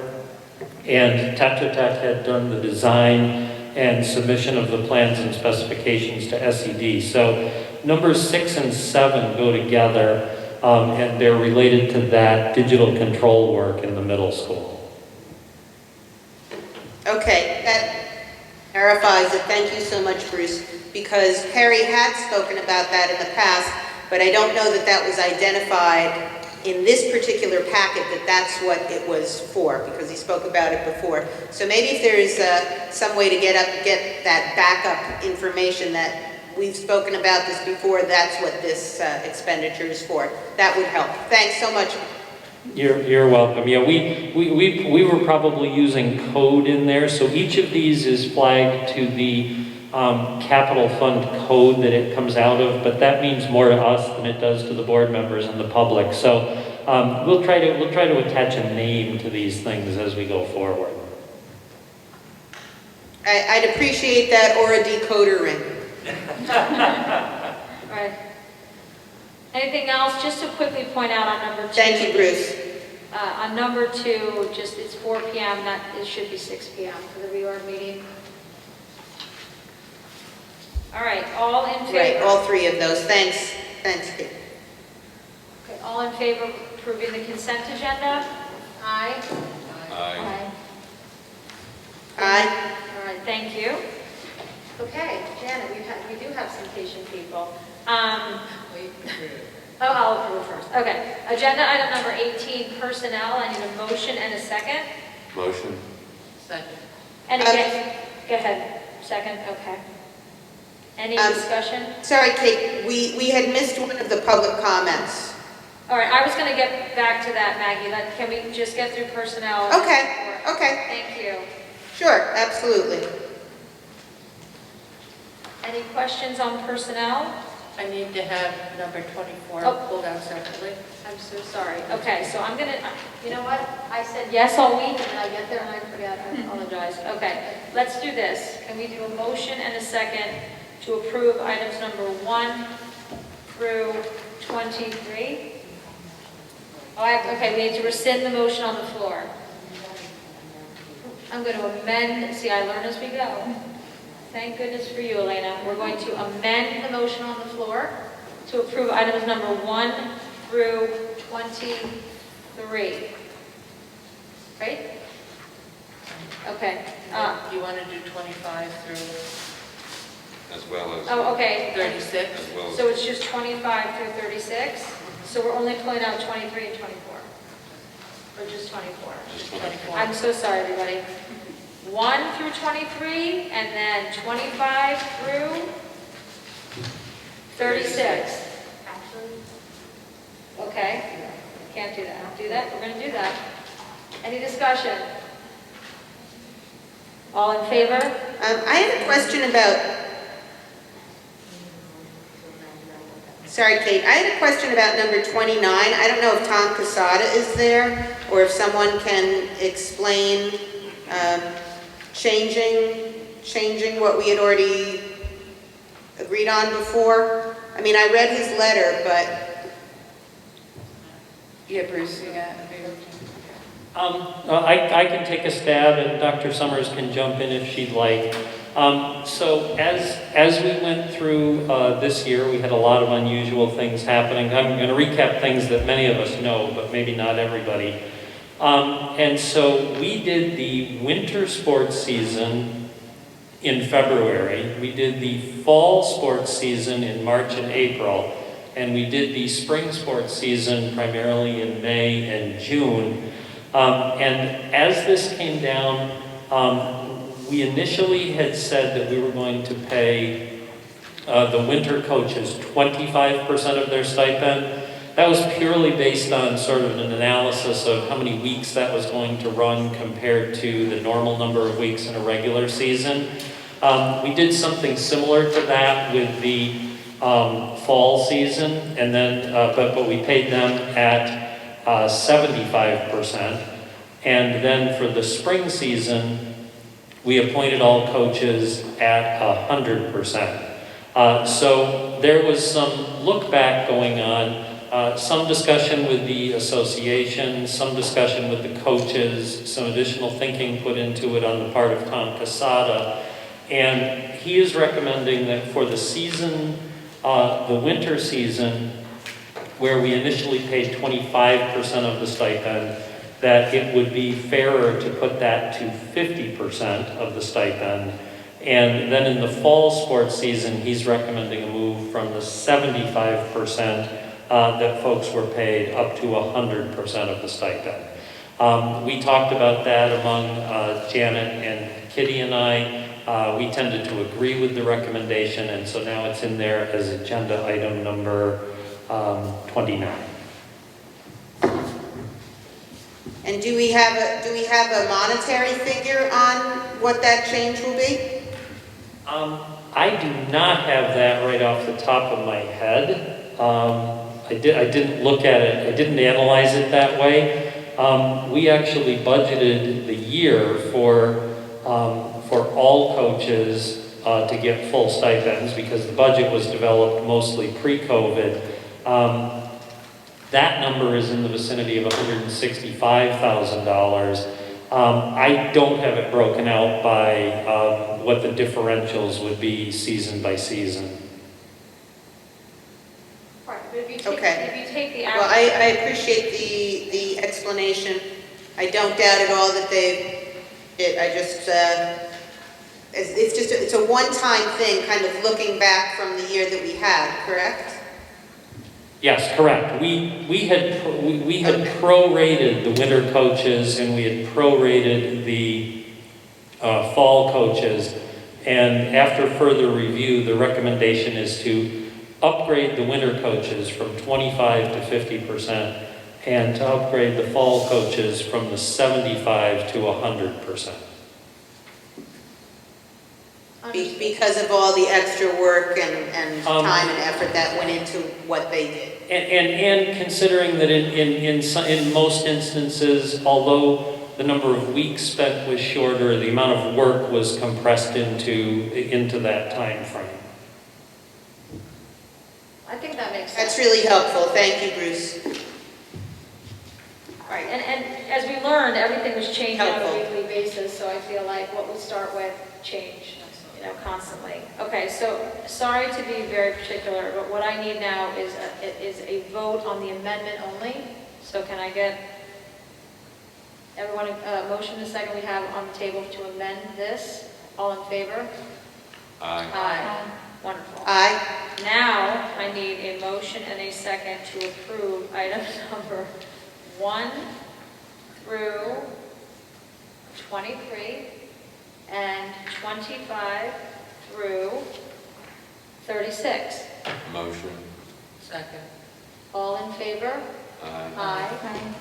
And Tetra Tech had done the design and submission of the plans and specifications to SED. So numbers 6 and 7 go together, and they're related to that digital control work in the middle school. Okay, that clarifies it. Thank you so much, Bruce, because Perry had spoken about that in the past, but I don't know that that was identified in this particular packet that that's what it was for, because he spoke about it before. So maybe if there's some way to get that backup information that we've spoken about this before, that's what this expenditure is for. That would help. Thanks so much. You're welcome. Yeah, we were probably using code in there, so each of these is flagged to the capital fund code that it comes out of, but that means more to us than it does to the board members and the public. So we'll try to attach a name to these things as we go forward. I'd appreciate that, or a decoder ring. Right. Anything else? Just to quickly point out on number 2. Thank you, Bruce. On number 2, just it's 4 p.m. That it should be 6 p.m. for the reorg meeting. All right, all in favor? Right, all 3 of those. Thanks, Kate. Okay, all in favor of approving the consent agenda? Aye. Aye. Aye. All right, thank you. Okay, Janet, we do have some patient people. I'll approve first. Okay, agenda item number 18, personnel. I need a motion and a second. Motion. Second. And again, go ahead. Second, okay. Any discussion? Sorry, Kate, we had missed one of the public comments. All right, I was going to get back to that, Maggie. Can we just get through personnel? Okay. Thank you. Sure, absolutely. Any questions on personnel? I need to have number 24 pulled out separately. I'm so sorry. Okay, so I'm going to, you know what? I said yes all week, and then I get there and I forget. I apologize. Okay, let's do this. Can we do a motion and a second to approve items number 1 through 23? Okay, we need to rescind the motion on the floor. I'm going to amend, see, I learn as we go. Thank goodness for you, Elena. We're going to amend the motion on the floor to approve items number 1 through 23. Right? Okay. Do you want to do 25 through As well as. Oh, okay. 36? As well as. So it's just 25 through 36? So we're only pulling out 23 and 24? Or just 24? Just 24. I'm so sorry, everybody. 1 through 23, and then 25 through 36. Actually, Okay, can't do that. I'll do that. We're going to do that. Any discussion? All in favor? I have a question about, sorry, Kate, I had a question about number 29. I don't know if Tom Casada is there, or if someone can explain changing what we had already agreed on before. I mean, I read his letter, but... Yeah, Bruce, you got I can take a stab, and Dr. Summers can jump in if she'd like. So as we went through this year, we had a lot of unusual things happening. I'm going to recap things that many of us know, but maybe not everybody. And so we did the winter sports season in February. We did the fall sports season in March and April. And we did the spring sports season primarily in May and June. And as this came down, we initially had said that we were going to pay the winter coaches 25% of their stipend. That was purely based on sort of an analysis of how many weeks that was going to run compared to the normal number of weeks in a regular season. We did something similar to that with the fall season, and then but we paid them at 75%. And then for the spring season, we appointed all coaches at 100%. So there was some look back going on, some discussion with the association, some discussion with the coaches, some additional thinking put into it on the part of Tom Casada. And he is recommending that for the season, the winter season, where we initially paid 25% of the stipend, that it would be fairer to put that to 50% of the stipend. And then in the fall sports season, he's recommending a move from the 75% that folks were paid up to 100% of the stipend. We talked about that among Janet and Kitty and I. We tended to agree with the recommendation, and so now it's in there as agenda item number 29. And do we have a monetary figure on what that change will be? I do not have that right off the top of my head. I didn't look at it. I didn't analyze it that way. We actually budgeted the year for all coaches to get full stipends because the budget was developed mostly pre-COVID. That number is in the vicinity of $165,000. I don't have it broken out by what the differentials would be season by season. Right, but if you take, Okay. if you take the Well, average... I appreciate the explanation. I don't doubt at all that it's a one-time thing, kind of looking back from the year that we had, correct? Yes, correct. We had prorated the winter coaches and we had prorated the fall coaches. And after further review, the recommendation is to upgrade the winter coaches from 25 to 50% and to upgrade the fall coaches from the 75 to 100%. Because of all the extra work and time and effort that went into what they did. And considering that in most instances, although the number of weeks spent was shorter, the amount of work was compressed into that time frame. I think that makes sense. That's really helpful. Thank you, Bruce. Right, and as we learned, everything was changing on a Helpful. weekly basis, so I feel like what we start with change, constantly. Okay, so sorry to be very particular, but what I need now is a vote on the amendment only. So can I get everyone a motion a second we have on the table to amend this? All in favor? Aye. Aye. Wonderful. Aye. Now I need a motion and a second to approve item number 1 through 23. and 25 through 36. Motion. Second. All in favor? Aye. Aye.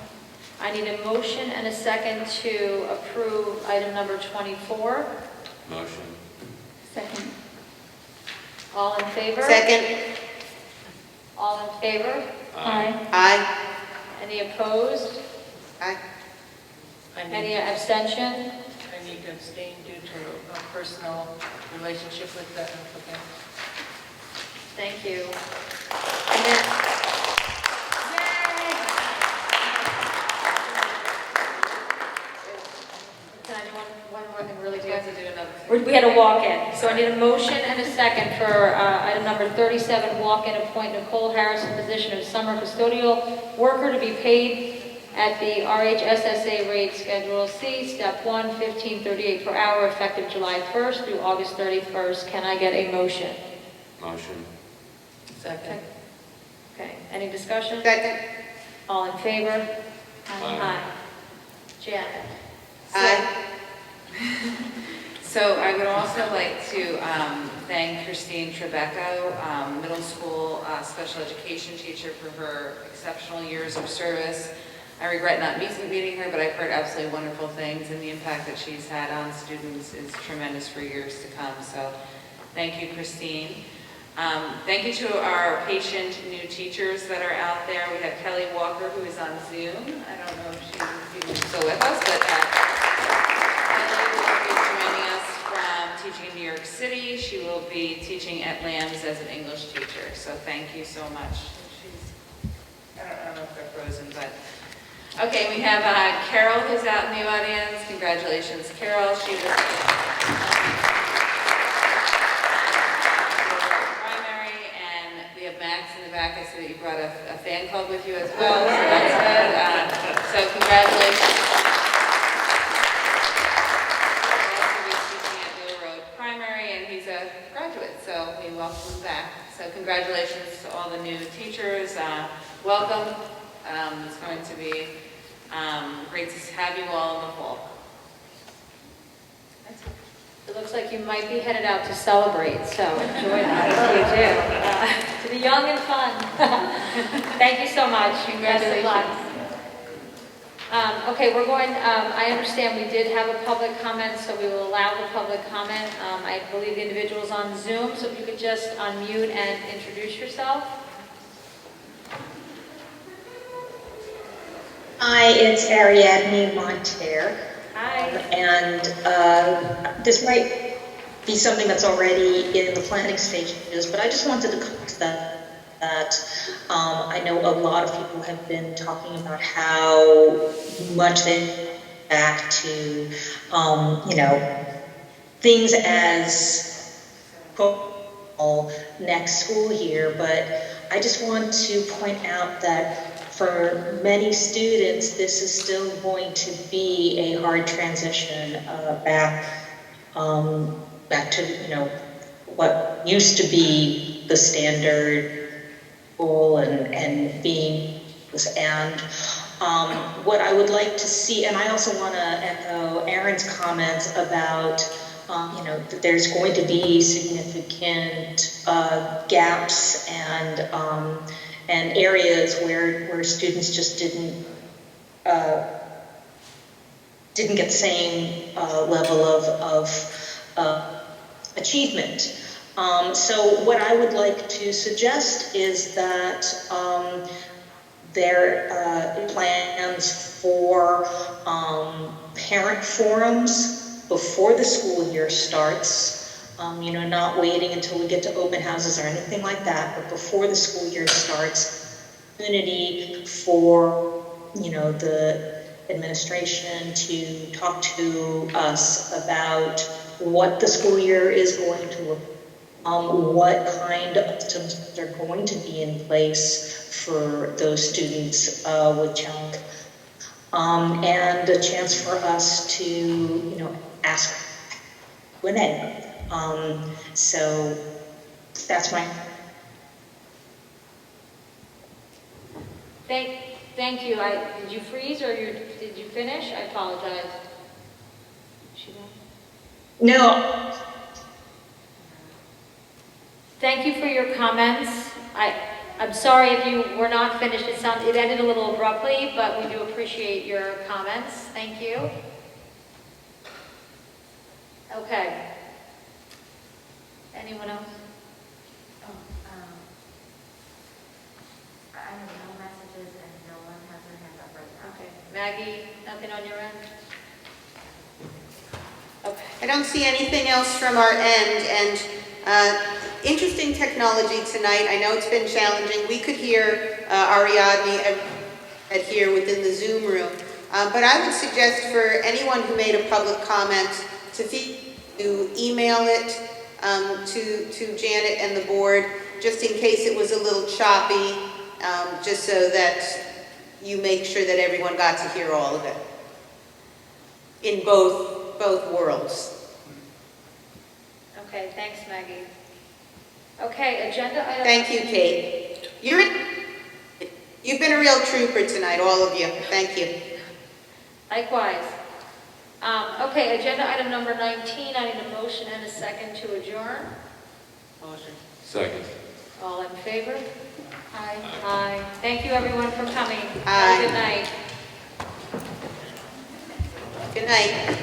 I need a motion and a second to approve item number 24. Motion. Second. All in favor? Second. All in favor? Aye. Aye. Any opposed? Aye. Any abstention? I need to abstain due to a personal relationship with the applicant. Thank you. And then, can I do one more thing really We quick? have to do another. We had a walk-in, so I need a motion and a second for item number 37, walk-in, appoint Nicole Harris in position of summer custodial worker to be paid at the RHSSA rate Schedule C, Step 1, $15.38 per hour, effective July 1st through August 31st. Can I get a motion? Motion. Second. Okay, any discussion? Second. All in favor? Aye. Janet? Aye. So I would also like to thank Christine Trebecco, middle school special education teacher, for her exceptional years of service. I regret not meeting her, but I've heard absolutely wonderful things, and the impact that she's had on students is tremendous for years to come. So thank you, Christine. Thank you to our patient new teachers that are out there. We have Kelly Walker, who is on Zoom. I don't know if she's even still with us, but Kelly will be joining us from teaching in New York City. She will be teaching at Lambs as an English teacher. So thank you so much. I don't know if they're frozen, but okay. We have Carol, who's out in the audience. Congratulations, Carol. She was primary, and we have Max in the back. I see that you brought a fan club with you as well, so that's good. So congratulations. He'll be teaching at Mill Road Primary, and he's a graduate, so we welcome him back. So congratulations to all the new teachers. Welcome. It's going to be great to have you all in the fall. It looks like you might be headed out to celebrate, so enjoy that if you do. To be young and fun. Thank you so much. Congratulations. Best of luck. Okay, we're going, I understand we did have a public comment, so we will allow the public comment. I believe the individual is on Zoom, so if you could just unmute and introduce yourself. Hi, it's Ariadne Monterre. Hi. And this might be something that's already in the planning stages, but I just wanted to comment that I know a lot of people have been talking about how much they back to, things as next school year, but I just want to point out that for many students, this is still going to be a hard transition back to what used to be the standard goal and being and what I would like to see, and I also want to echo Aaron's comments about that there's going to be significant gaps and areas where students just didn't get the same level of achievement. So what I would like to suggest is that there are plans for parent forums before the school year starts. Not waiting until we get to open houses or anything like that, but before the school year starts, opportunity for, the administration to talk to us about what the school year is going to look like, what kind of systems are going to be in place for those students with challenge, and a chance for us to, ask Q&A. So that's my. Thank you. Did you freeze or did you finish? I apologize. No, Thank you for your comments. I'm sorry if you were not finished. It ended a little abruptly, but we do appreciate your comments. Thank you. Okay. Anyone else? I have no messages and no one has their hand up right now. Okay. Maggie, nothing on your end? Okay. I don't see anything else from our end, and interesting technology tonight. I know it's been challenging. We could hear Ariadne here within the Zoom room, but I would suggest for anyone who made a public comment to email it to Janet and the board, just in case it was a little choppy, just so that you make sure that everyone got to hear all of it in both worlds. Okay, thanks, Maggie. Okay, agenda item. Thank you, Kate. You've been a real trooper tonight, all of you. Thank you. Likewise. Okay, agenda item number 19, I need a motion and a second to adjourn. Motion. Second. All in favor? Aye. Aye. Thank you, everyone, for coming. Aye. Have a good night. Good night.